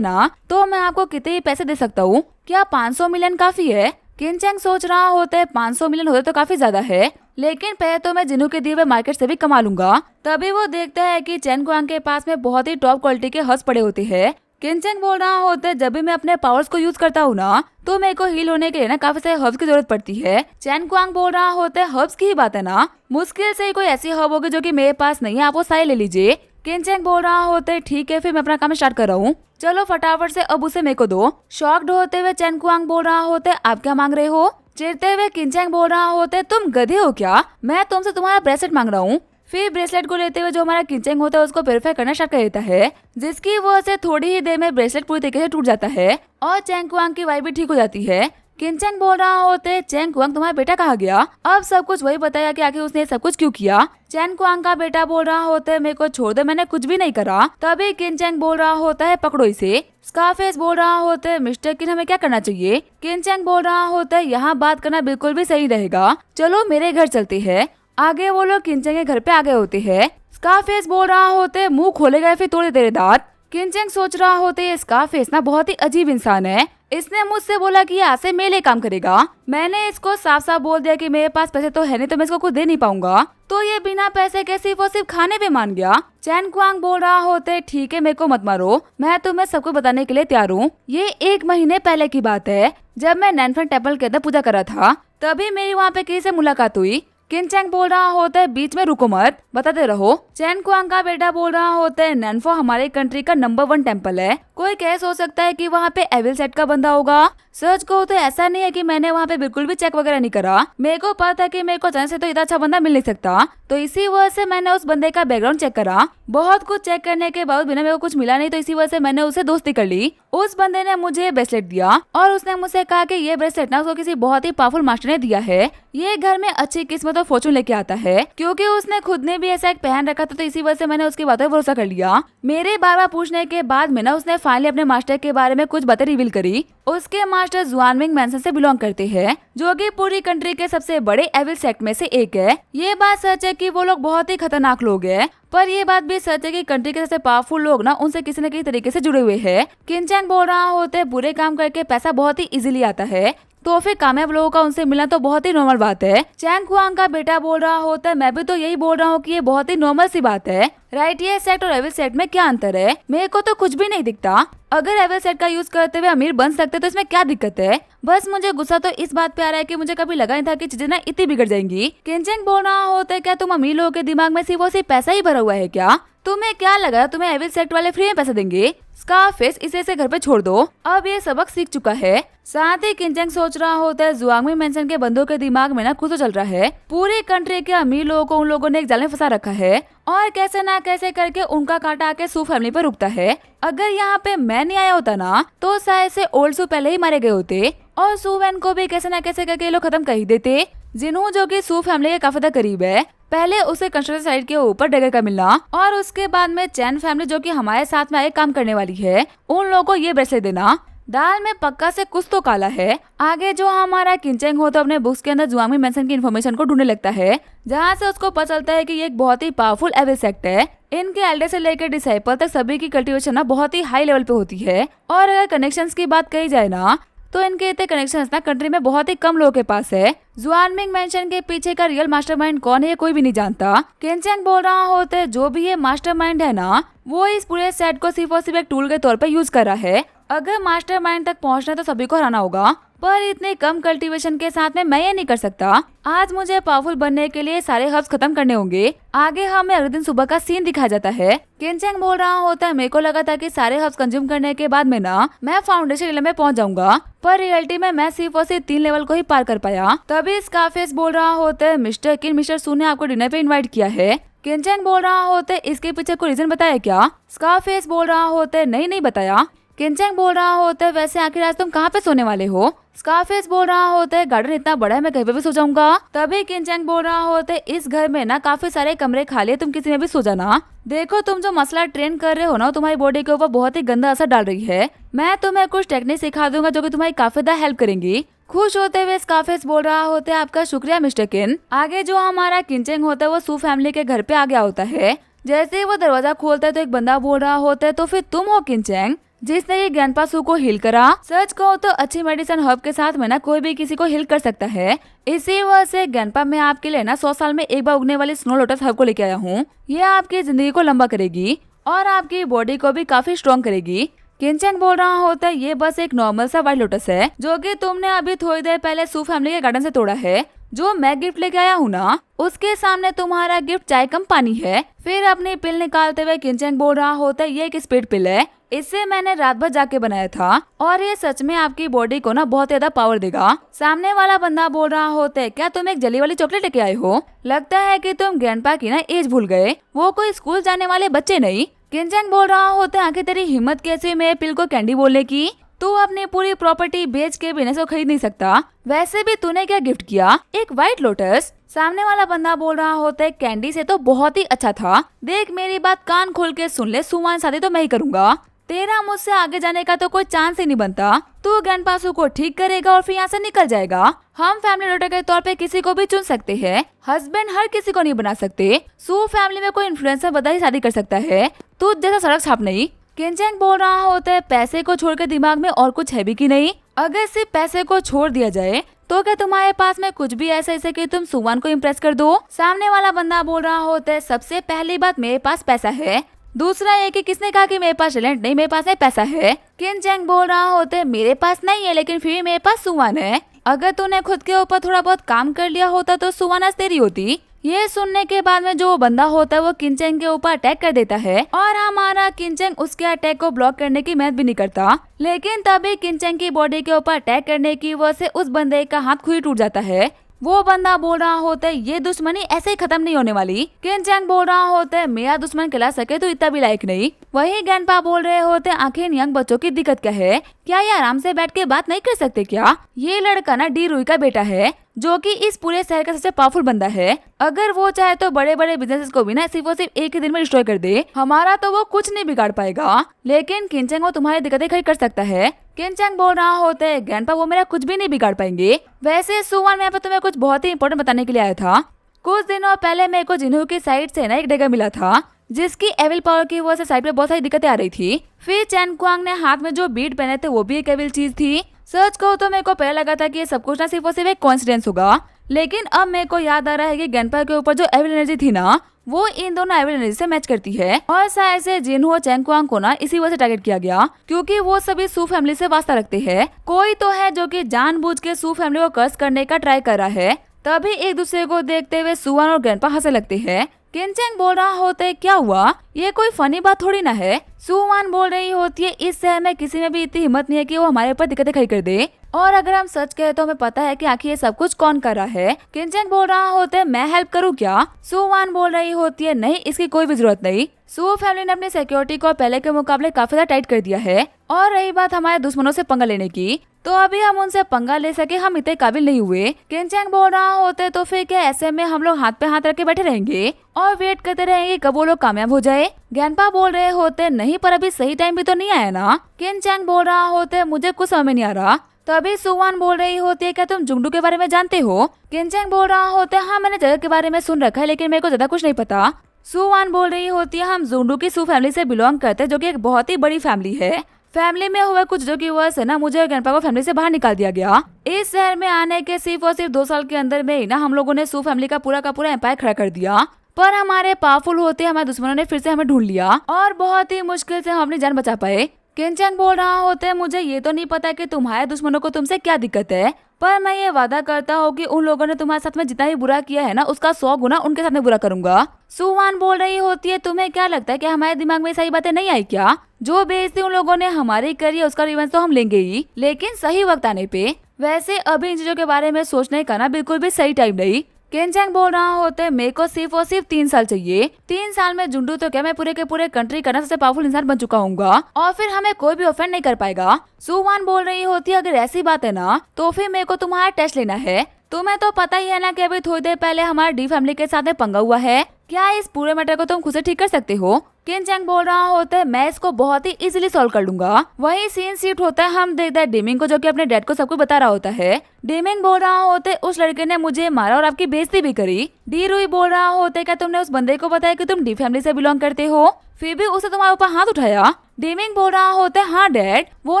ना तो मैं आपको कितने ही पैसे दे सकता हूँ, क्या 500 मिलियन काफी है? किनचैंग सोच रहा होता है 500 मिलियन होते तो काफी ज्यादा है, लेकिन पहले तो मैं जिन्हों के दिए हुए मार्केट से भी कमा लूंगा। तभी वो देखता है कि चैन कुआंग के पास में बहुत ही टॉप क्वालिटी के हर्ब्स पड़े होते हैं। किनचैंग बोल रहा होता है जब भी मैं अपने पावर्स को यूज करता हूँ ना तो मेरे को हील होने के लिए ना काफी सारे हर्ब्स की जरूरत पड़ती है। चैन कुआंग बोल रहा होता है हर्ब्स की ही बात है ना, मुश्किल से ही कोई ऐसी हर्ब होगी जो कि मेरे पास नहीं है, आप वो सारे ले लीजिए। किनचैंग बोल रहा होता है ठीक है फिर मैं अपना काम स्टार्ट कर रहा हूँ, चलो फटाफट से अब उसे मेरे को दो। शॉक्ड होते हुए चैन कुआंग बोल रहा होता है आप क्या मांग रहे हो? चिढ़ते हुए किनचैंग बोल रहा होता है तुम गधे हो क्या, मैं तुमसे तुम्हारा ब्रेसलेट मांग रहा हूँ। फिर ब्रेसलेट को लेते हुए जो हमारा किनचैंग होता है उसको प्योरीफाई करना स्टार्ट कर देता है, जिसकी वजह से थोड़ी ही देर में ब्रेसलेट पूरी तरीके से टूट जाता है और चैन कुआंग की वाइफ भी ठीक हो जाती है। किनचैंग बोल रहा होते है चैन कुआंग तुम्हारा बेटा कहाँ गया? अब सब कुछ वही बताया कि आखिर उसने सब कुछ क्यों किया। चैन कुआंग का बेटा बोल रहा होता है मेरे को छोड़ दे, मैंने कुछ भी नहीं करा। तभी किनचैंग बोल रहा होता है पकड़ो इसे। स्कारफेस बोल रहा होता है मिस्टर किन हमें क्या करना चाहिए? किनचैंग बोल रहा होता है यहाँ बात करना बिल्कुल भी सही रहेगा, चलो मेरे घर चलते हैं। आगे वो लोग किनचैंग के घर पे आ गए होते हैं। स्कारफेस बोल रहा होते है मुंह खोले गए फिर तोड़े तेरे दांत। किनचैंग सोच रहा होते है स्कारफेस ना बहुत ही अजीब इंसान है, इसने मुझसे बोला कि आज से मेरे लिए काम करेगा। मैंने इसको साफ साफ बोल दिया कि मेरे पास पैसे तो है नहीं तो मैं इसको कुछ दे नहीं पाऊंगा, तो ये बिना पैसे के सिर्फ और सिर्फ खाने पे मान गया। चैन कुआंग बोल रहा होते ठीक है मेरे को मत मारो, मैं तुम्हें सब कुछ बताने के लिए तैयार हूँ। ये 1 महीने पहले की बात है जब मैं नैनफन टेम्पल के अंदर पूजा कर रहा था, तभी मेरी वहाँ पे किसी से मुलाकात हुई। किनचैंग बोल रहा होता है बीच में रुको मत, बताते रहो। चैन कुआंग का बेटा बोल रहा होता है नैनफो हमारे कंट्री का नंबर 1 टेम्पल है, कोई कैसे हो सकता है कि वहाँ पे एविल सेट का बंदा होगा? सच को तो ऐसा नहीं है कि मैंने वहाँ पे बिल्कुल भी चेक वगैरह नहीं करा, मेरे को पता था कि मेरे को अचानक से तो इतना अच्छा बंदा मिल नहीं सकता, तो इसी वजह से मैंने उस बंदे का बैकग्राउंड चेक करा। बहुत कुछ चेक करने के बाद बिना मेरे को कुछ मिला नहीं, तो इसी वजह से मैंने उसे दोस्ती कर ली। उस बंदे ने मुझे ब्रेसलेट दिया और उसने मुझसे कहा कि ये ब्रेसलेट ना उसको किसी बहुत ही पावरफुल मास्टर ने दिया है, ये घर में अच्छी किस्मत और फॉर्चून लेके आता है। क्योंकि उसने खुद ने भी ऐसा एक पहन रखा था, तो इसी वजह से मैंने उसकी बातों पर भरोसा कर लिया। मेरे बार बार पूछने के बाद में ना उसने फाइनली अपने मास्टर के बारे में कुछ बातें रिवील करी। उसके मास्टर जुआनमिंग मैंशन से बिलोंग करते हैं, जो कि पूरी कंट्री के सबसे बड़े एविल सेक्ट में से एक है। ये बात सच है कि वो लोग बहुत ही खतरनाक लोग हैं, पर ये बात भी सच है कि कंट्री के सबसे पावरफुल लोग ना उनसे किसी न किसी तरीके से जुड़े हुए हैं। किनचैंग बोल रहा होते है बुरे काम करके पैसा बहुत ही इजीली आता है, तो फिर कामयाब लोगों का उनसे मिलना तो बहुत ही नॉर्मल बात है। चैन कुआंग का बेटा बोल रहा होता है मैं भी तो यही बोल रहा हूँ कि ये बहुत ही नॉर्मल सी बात है, राइट? ये सेट और एविल सेट में क्या अंतर है? मेरे को तो कुछ भी नहीं दिखता। अगर एविल सेट का यूज करते हुए अमीर बन सकते तो इसमें क्या दिक्कत है? बस मुझे गुस्सा तो इस बात पे आ रहा है कि मुझे कभी लगा नहीं था कि चीजें ना इतनी बिगड़ जाएंगी। किनचैंग बोल रहा होता है क्या तुम अमीर लोगों के दिमाग में सिर्फ और सिर्फ पैसा ही भरा हुआ है क्या? तुम्हें क्या लगा तुम्हें एविल सेक्ट वाले फ्री में पैसा देंगे? स्कारफेस इसे घर पे छोड़ दो, अब ये सबक सीख चुका है। साथ ही किनचैंग सोच रहा होता है जुआंगमिंग मेंशन के बंदों के दिमाग में ना कुछ तो चल रहा है, पूरी कंट्री के अमीर लोगों को उन लोगों ने एक जाल में फंसा रखा है और कैसे ना कैसे करके उनका कांटा आके सू फैमिली पर रुकता है। अगर यहाँ पे मैं नहीं आया होता ना तो शायद से ओल्ड सू पहले ही मारे गए होते और सू वैन को भी कैसे ना कैसे करके लोग खत्म कर ही देते। जिन्हों जो कि सू फैमिली के काफी ज्यादा करीब है, पहले उसे कंस्ट्रक्शन साइट के ऊपर डगर का मिलना और उसके बाद में चैन फैमिली जो कि हमारे साथ में आगे काम करने वाली है, उन लोगों को ये ब्रेसलेट देना। दाल में पक्का से कुछ तो काला है। आगे जो हमारा किंचेंग हो तो अपने बुक्स के अंदर जुआंग मेंशन की इन्फॉर्मेशन को ढूंढने लगता है, जहाँ से उसको पता चलता है कि ये एक बहुत ही पावरफुल एविल सेक्ट है। इनके एल्डर से लेकर डिसाइपल तक सभी की कल्टीवेशन ना बहुत ही हाई लेवल पे होती है। और अगर कनेक्शंस की बात कही जाए ना तो इनके इतने कनेक्शंस ना कंट्री में बहुत ही कम लोगों के पास है। जुआनमिंग मेंशन के पीछे का रियल मास्टरमाइंड कौन है ये कोई भी नहीं जानता। किंचेंग बोल रहा होता जो भी ये मास्टरमाइंड है ना वो इस पूरे सेट को सिर्फ और सिर्फ एक टूल के तौर पे यूज कर रहा है। अगर मास्टरमाइंड तक पहुंचना तो सभी को हराना होगा, पर इतने कम कल्टीवेशन के साथ में मैं ये नहीं कर सकता। आज मुझे पावरफुल बनने के लिए सारे हर्ब्स खत्म करने होंगे। आगे हमें अगले दिन सुबह का सीन दिखाया जाता है। किंचेंग बोल रहा होता है मेरे को लगा था कि सारे हर्ब्स कंज्यूम करने के बाद में ना मैं फाउंडेशन लेवल में पहुंच जाऊंगा, पर रियलिटी में मैं सिर्फ और सिर्फ 3 लेवल को ही पार कर पाया। तभी स्कारफेस बोल रहा होता है मिस्टर सू ने आपको डिनर पे इन्वाइट किया है। किंचेंग बोल रहा होता है इसके पीछे कोई रीजन बताया क्या? स्कारफेस बोल रहा होता है नहीं बताया। किंचेंग बोल रहा होता है वैसे आखिर आज तुम कहाँ पे सोने वाले हो? स्कारफेस बोल रहा होता है गार्डन इतना बड़ा है मैं कहीं पे भी सो जाऊंगा। तभी किंचेंग बोल रहा होता है इस घर में ना काफी सारे कमरे खाली है, तुम किसी में भी सो जाना। देखो तुम जो मसला ट्रेन कर रहे हो ना तुम्हारी बॉडी के ऊपर बहुत ही गंदा असर डाल रही है। मैं तुम्हें कुछ टेक्निक सिखा दूंगा जो कि तुम्हारी काफी ज्यादा हेल्प करेंगी। खुश होते हुए स्कारफेस बोल रहा होता है आपका शुक्रिया मिस्टर किन। आगे जो हमारा किंचेंग होता है वो सू फैमिली के घर पे आ गया होता है। जैसे ही वो दरवाजा खोलता है तो एक बंदा बोल रहा होता है तो फिर तुम हो किंचेंग जिसने ये ग्रैंडपा सू को हील करा। सच कहो तो अच्छी मेडिसिन हर्ब के साथ में ना कोई भी किसी को हील कर सकता है। इसी वजह से ग्रैंडपा मैं आपके लिए ना 100 साल में एक बार उगने वाली स्नो लोटस हर्ब को लेके आया हूँ। ये आपकी जिंदगी को लंबा करेगी और आपकी बॉडी को भी काफी स्ट्रॉन्ग करेगी। किंचेंग बोल रहा होता है ये बस एक नॉर्मल सा व्हाइट लोटस है जो कि तुमने अभी थोड़ी देर पहले सू फैमिली के गार्डन से तोड़ा है। जो मैं गिफ्ट लेके आया हूँ ना उसके सामने तुम्हारा गिफ्ट चाय कम पानी है। फिर अपनी पिल निकालते हुए किंचेंग बोल रहा होता है ये एक स्पीड पिल है, इससे मैंने रात भर जाके बनाया था और ये सच में आपकी बॉडी को ना बहुत ज्यादा पावर देगा। सामने वाला बंदा बोल रहा होता है क्या तुम एक जली वाली चॉकलेट लेके आए हो? लगता है कि तुम ग्रैंडपा की ना एज भूल गए, वो कोई स्कूल जाने वाले बच्चे नहीं। किंचेंग बोल रहा होता है आखिर तेरी हिम्मत कैसे हुई मेरे पिल को कैंडी बोलने की? तू अपनी पूरी प्रॉपर्टी बेच के भी इसको खरीद नहीं सकता। वैसे भी तूने क्या गिफ्ट किया? एक व्हाइट लोटस। सामने वाला बंदा बोल रहा होता है कैंडी से तो बहुत ही अच्छा था। देख मेरी बात कान खोल के सुन ले, सुमान शादी तो मैं ही करूंगा, तेरा मुझसे आगे जाने का तो कोई चांस ही नहीं बनता। तू ग्रैंडपा सू को ठीक करेगा और फिर यहाँ से निकल जाएगा। हम फैमिली डॉटर के तौर पे किसी को भी चुन सकते हैं, हस्बैंड हर किसी को नहीं बना सकते। सू फैमिली में कोई इन्फ्लुएंसर बता ही शादी कर सकता है, तू जैसा सड़क छाप नहीं। किंचेंग बोल रहा होता है पैसे को छोड़ के दिमाग में और कुछ है भी कि नहीं? अगर सिर्फ पैसे को छोड़ दिया जाए तो क्या तुम्हारे पास में कुछ भी ऐसा है कि तुम सुवान को इम्प्रेस कर दो? सामने वाला बंदा बोल रहा होता है सबसे पहली बात मेरे पास पैसा है, दूसरा ये कि किसने कहा कि मेरे पास टैलेंट नहीं, मेरे पास नहीं पैसा है। किंचेंग बोल रहा होता है मेरे पास नहीं है लेकिन फिर भी मेरे पास सुवान है। अगर तूने खुद के ऊपर थोड़ा बहुत काम कर लिया होता तो सुवान आज तेरी होती। ये सुनने के बाद में जो बंदा होता है वो किंचेंग के ऊपर अटैक कर देता है और हमारा किंचेंग उसके अटैक को ब्लॉक करने की मेहनत भी नहीं करता। लेकिन तभी किंचेंग की बॉडी के ऊपर अटैक करने की वजह से उस बंदे का हाथ खुद ही टूट जाता है। वो बंदा बोल रहा होता है ये दुश्मनी ऐसे ही खत्म नहीं होने वाली। किंचेंग बोल रहा होता है मेरा दुश्मन खिला सके तो इतना भी लायक नहीं। वही ग्रैंडपा बोल रहे होते हैं आखिर यंग बच्चों की दिक्कत क्या है, क्या ये आराम से बैठ के बात नहीं कर सकते क्या? ये लड़का ना डी रुई का बेटा है जो कि इस पूरे शहर का सबसे पावरफुल बंदा है। अगर वो चाहे तो बड़े बड़े बिजनेसेस को भी ना सिर्फ और सिर्फ एक ही दिन में डिस्ट्रॉय कर दे, हमारा तो वो कुछ नहीं बिगाड़ पाएगा। लेकिन किंचेंग वो तुम्हारी दिक्कतें खड़ी कर सकता है। किंचेंग बोल रहा होता है ग्रैंडपा वो मेरा कुछ भी नहीं बिगाड़ पाएंगे। वैसे सुवान मैं तुम्हें कुछ बहुत ही इंपॉर्टेंट बताने के लिए आया था। कुछ दिनों पहले मेरे को जिन्हों की साइड से ना एक डैगर मिला था जिसकी एविल पावर की वजह से साइड पे बहुत सारी दिक्कतें आ रही थी। फिर चैन कुआंग ने हाथ में जो बीट पहने थे वो भी एक एविल चीज थी। सच कहूं तो मेरे को पहले लगा था कि ये सब कुछ ना सिर्फ और सिर्फ एक कोइंसिडेंस होगा, लेकिन अब मेरे को याद आ रहा है कि ग्रैंडपा के ऊपर जो एविल एनर्जी थी ना वो इन दोनों एविल एनर्जी से मैच करती है और शायद से जिन्हो और चैन कुआंग को ना इसी वजह से टारगेट किया गया क्योंकि वो सभी सू फैमिली से वास्ता रखते हैं। कोई तो है जो कि जानबूझ के सू फैमिली को कर्स करने का ट्राई कर रहा है। तभी एक दूसरे को देखते हुए सुवान और ग्रैंडपा हंसने लगते हैं। किंचेंग बोल रहा होता है क्या हुआ, ये कोई फनी बात थोड़ी ना है। सुवान बोल रही होती है इस शहर में किसी में भी इतनी हिम्मत नहीं है कि वो हमारे ऊपर दिक्कतें खड़ी कर दे, और अगर हम सच कहे तो हमें पता है कि आखिर ये सब कुछ कौन कर रहा है। किंचेंग बोल रहा होता है मैं हेल्प करूँ क्या? सुवान बोल रही होती है नहीं, इसकी कोई भी जरूरत नहीं। सू फैमिली ने अपनी सिक्योरिटी को पहले के मुकाबले काफी ज्यादा टाइट कर दिया है और रही बात हमारे दुश्मनों से पंगा लेने की, तो अभी हम उनसे पंगा ले सके हम इतने काबिल नहीं हुए। किनचैंग बोल रहा होते तो फिर क्या ऐसे में हम लोग हाथ पे हाथ रख के बैठे रहेंगे और वेट करते रहेंगे कब वो लोग कामयाब हो जाए। ज्ञानपा बोल रहे होते नहीं, पर अभी सही टाइम भी तो नहीं आया ना। किनचैंग बोल रहा होते मुझे कुछ समझ में नहीं आ रहा। तभी सुवान बोल रही होती है क्या तुम जुंगडू के बारे में जानते हो? किनचैंग बोल रहा होता है हाँ मैंने जगह के बारे में सुन रखा है, लेकिन मेरे को ज्यादा कुछ नहीं पता। सुवान बोल रही होती है हम जुंगडू की सू फैमिली से बिलोंग करते हैं, जो कि एक बहुत ही बड़ी फैमिली है। फैमिली में हुआ कुछ जो की वजह से ना मुझे और ग्रैंडपा को फैमिली से बाहर निकाल दिया गया। इस शहर में आने के सिर्फ और सिर्फ 2 साल के अंदर में ही ना हम लोगों ने सू फैमिली का पूरा एम्पायर खड़ा कर दिया। पर हमारे पावरफुल होते हमारे दुश्मनों ने फिर से हमें ढूंढ लिया और बहुत ही मुश्किल से हम अपनी जान बचा पाए। किनचैंग बोल रहा होते है मुझे ये तो नहीं पता कि तुम्हारे दुश्मनों को तुमसे क्या दिक्कत है, पर मैं ये वादा करता हूँ कि उन लोगों ने तुम्हारे साथ में जितना भी बुरा किया है ना उसका 100 गुना उनके साथ में बुरा करूंगा। सुवान बोल रही होती है तुम्हें क्या लगता है कि हमारे दिमाग में सही बातें नहीं आई क्या? जो बेइज्जती उन लोगों ने हमारी करी है उसका रिवेंज तो हम लेंगे ही, लेकिन सही वक्त आने पे। वैसे अभी इन चीजों के बारे में सोचने का ना बिल्कुल भी सही टाइम नहीं। किनचैंग बोल रहा होता है मेरे को सिर्फ और सिर्फ 3 साल चाहिए। 3 साल में जुंडू तो क्या मैं पूरे के पूरे कंट्री का ना सबसे पावरफुल इंसान बन चुका हूँगा और फिर हमें कोई भी ऑफेंड नहीं कर पाएगा। सुवान बोल रही होती है अगर ऐसी बात है ना तो फिर मेरे को तुम्हारा टेस्ट लेना है। तुम्हें तो पता ही है ना कि अभी थोड़ी देर पहले हमारे डी फैमिली के साथ में पंगा हुआ है। क्या इस पूरे मैटर को तुम खुद से ठीक कर सकते हो? किनचैंग बोल रहा होता है मैं इसको बहुत ही इजीली सॉल्व कर लूंगा। वही सीन शिफ्ट होता है, हम देखते हैं डिमिंग को जो कि अपने डैड को सब कुछ बता रहा होता है। डिमिंग बोल रहा होता है उस लड़के ने मुझे मारा और आपकी बेइज्जती भी करी। डी रुई बोल रहा होता है क्या तुमने उस बंदे को बताया कि तुम डी फैमिली से बिलोंग करते हो, फिर भी उसे तुम्हारे ऊपर हाथ उठाया? डिमिंग बोल रहा होता है हाँ डैड, वो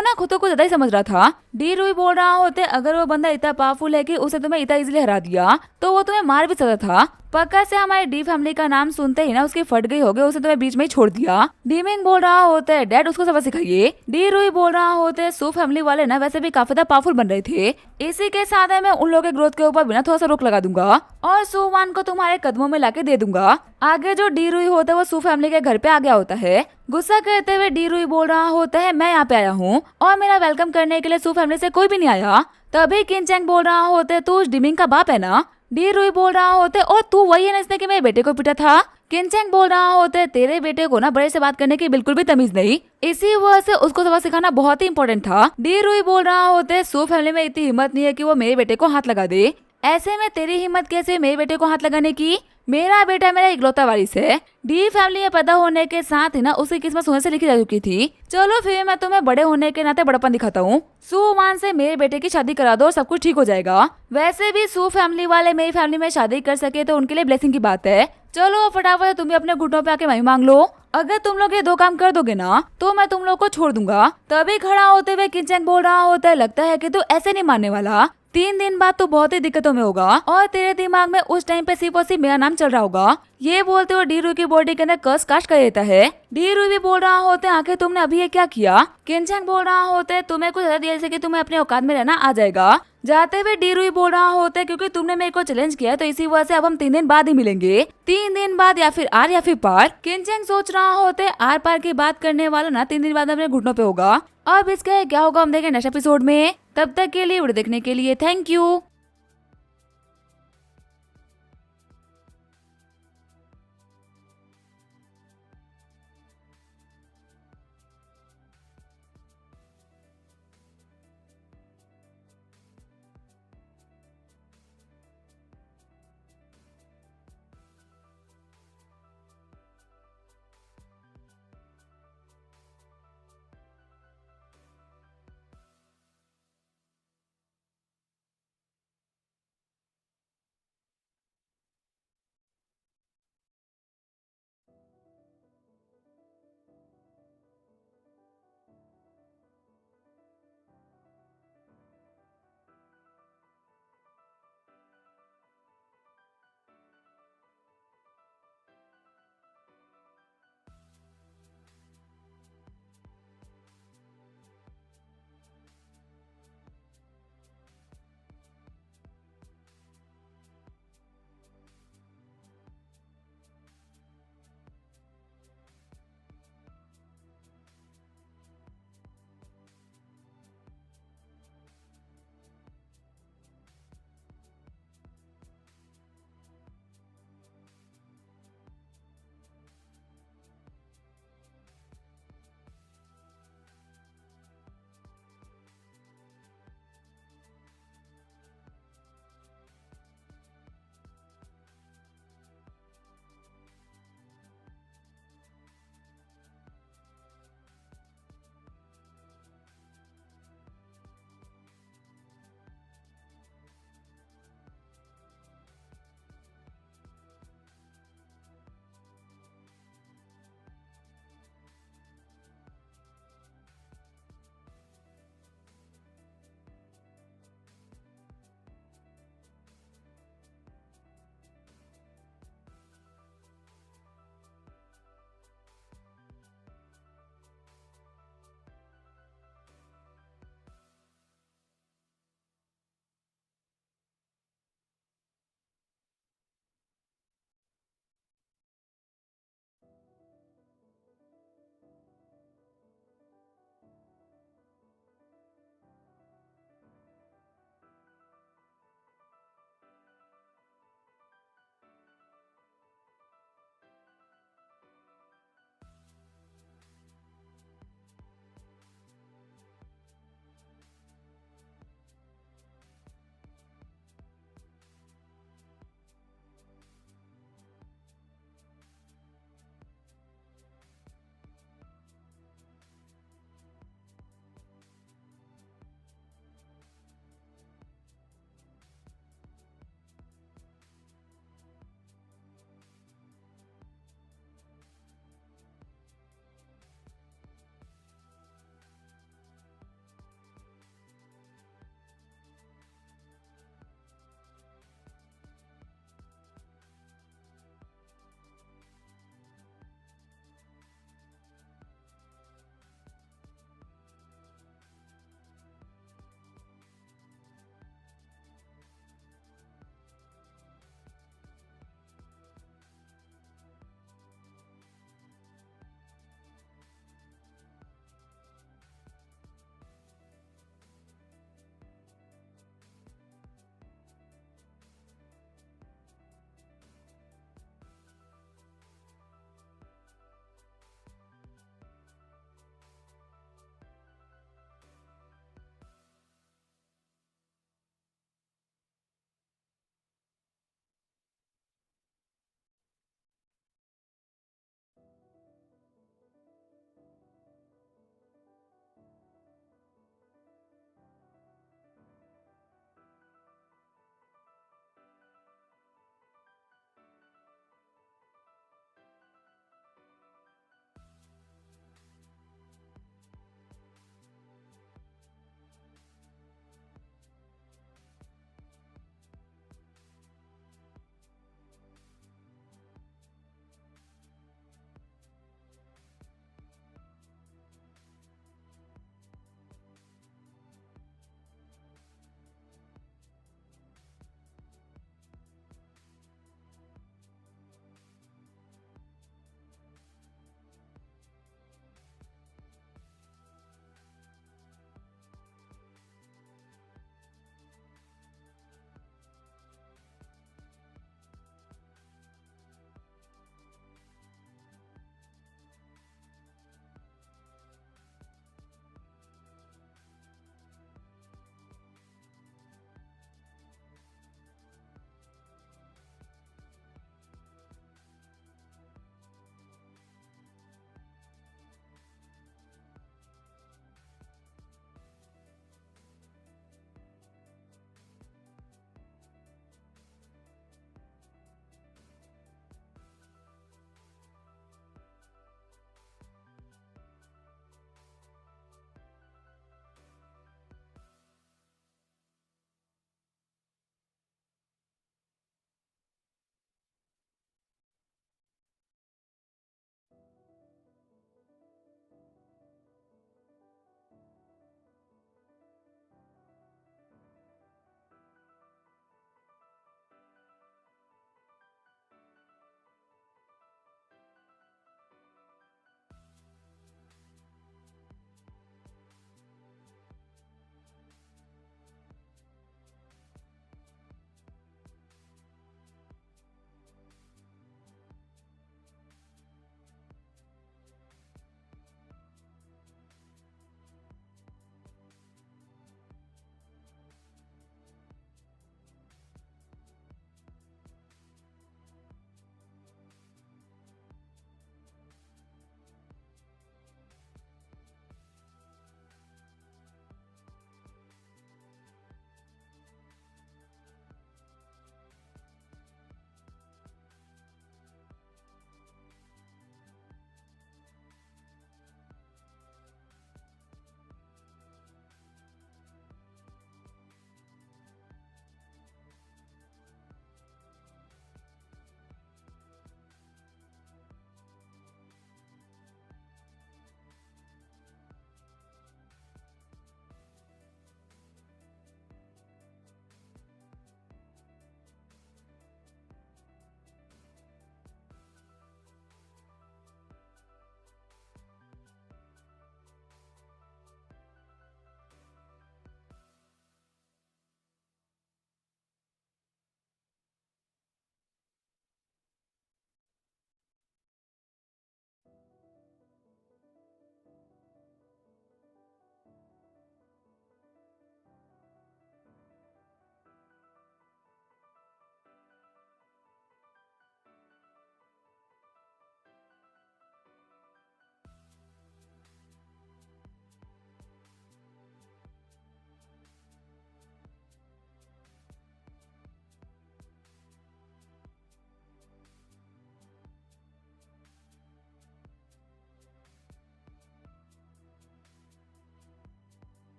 ना खुद को ज्यादा ही समझ रहा था। डी रुई बोल रहा होता है अगर वो बंदा इतना पावरफुल है कि उसे तुम्हें इतना इजीली हरा दिया तो वो तुम्हें मार भी सकता था। पक्का से हमारे डी फैमिली का नाम सुनते ही ना उसकी फट गई होगी, उसे तुम्हें बीच में ही छोड़ दिया। डिमिंग बोल रहा होता है डैड उसको सबक सिखाइए। डी रुई बोल रहा होता है सू फैमिली वाले ना वैसे भी काफी ज्यादा पावरफुल बन रहे थे, इसी के साथ है मैं उन लोगों के ग्रोथ के ऊपर बिना थोड़ा सा रोक लगा दूंगा और सुवान को तुम्हारे कदमों में लाके दे दूंगा। आगे जो डी रुई होता है वो सू फैमिली के घर पे आ गया होता है। गुस्सा करते हुए डी रुई बोल रहा होता है मैं यहाँ पे आया हूँ और मेरा वेलकम करने के लिए सू फैमिली से कोई भी नहीं आया। तभी किनचैंग बोल रहा होता है तू उस डिमिंग का बाप है ना? डी रुई बोल रहा होता है और तू वही है ना जिसने कि मेरे बेटे को पीटा था। किनचैंग बोल रहा होता है तेरे बेटे को ना बड़े से बात करने की बिल्कुल भी तमीज नहीं, इसी वजह से उसको सबक सिखाना बहुत ही इंपॉर्टेंट था। डी रुई बोल रहा होता है सू फैमिली में इतनी हिम्मत नहीं है कि वो मेरे बेटे को हाथ लगा दे। ऐसे में तेरी हिम्मत कैसे मेरे बेटे को हाथ लगाने की? मेरा बेटा मेरा इकलौता वारिस है। डी फैमिली में पैदा होने के साथ ही ना उसकी किस्मत सोने से लिखी जा चुकी थी। चलो फिर मैं तुम्हें बड़े होने के नाते बड़पन दिखाता हूँ। सुवान से मेरे बेटे की शादी करा दो और सब कुछ ठीक हो जाएगा। वैसे भी सू फैमिली वाले मेरी फैमिली में शादी कर सके तो उनके लिए ब्लेसिंग की बात है। चलो फटाफट तुम भी अपने घुटनों पे आके माफी मांग लो। अगर तुम लोग ये 2 काम कर दोगे ना तो मैं तुम लोग को छोड़ दूंगा। तभी खड़ा होते हुए किनचैंग बोल रहा होता है लगता है कि तू ऐसे नहीं मानने वाला। 3 दिन बाद तो बहुत ही दिक्कतों में होगा और तेरे दिमाग में उस टाइम पे सिर्फ और सिर्फ मेरा नाम चल रहा होगा। ये बोलते हुए डी रुई की बॉडी के अंदर कर्स कास्ट कर देता है। डी रुई भी बोल रहा होता है आखिर तुमने अभी ये क्या किया? किनचैंग बोल रहा होता है तुम्हें कुछ दिया जैसे कि तुम्हें अपने औकात में रहना आ जाएगा। जाते हुए डी रुई बोल रहा होता है क्योंकि तुमने मेरे को चैलेंज किया तो इसी वजह से अब हम 3 दिन बाद ही मिलेंगे। 3 दिन बाद या फिर आर या फिर पार। किनचैंग सोच रहा होता है आर पार की बात करने वाला ना 3 दिन बाद अपने घुटनों पे होगा। अब इसका क्या होगा हम देखेंगे नेक्स्ट एपिसोड में। तब तक के लिए वीडियो देखने के लिए थैंक यू।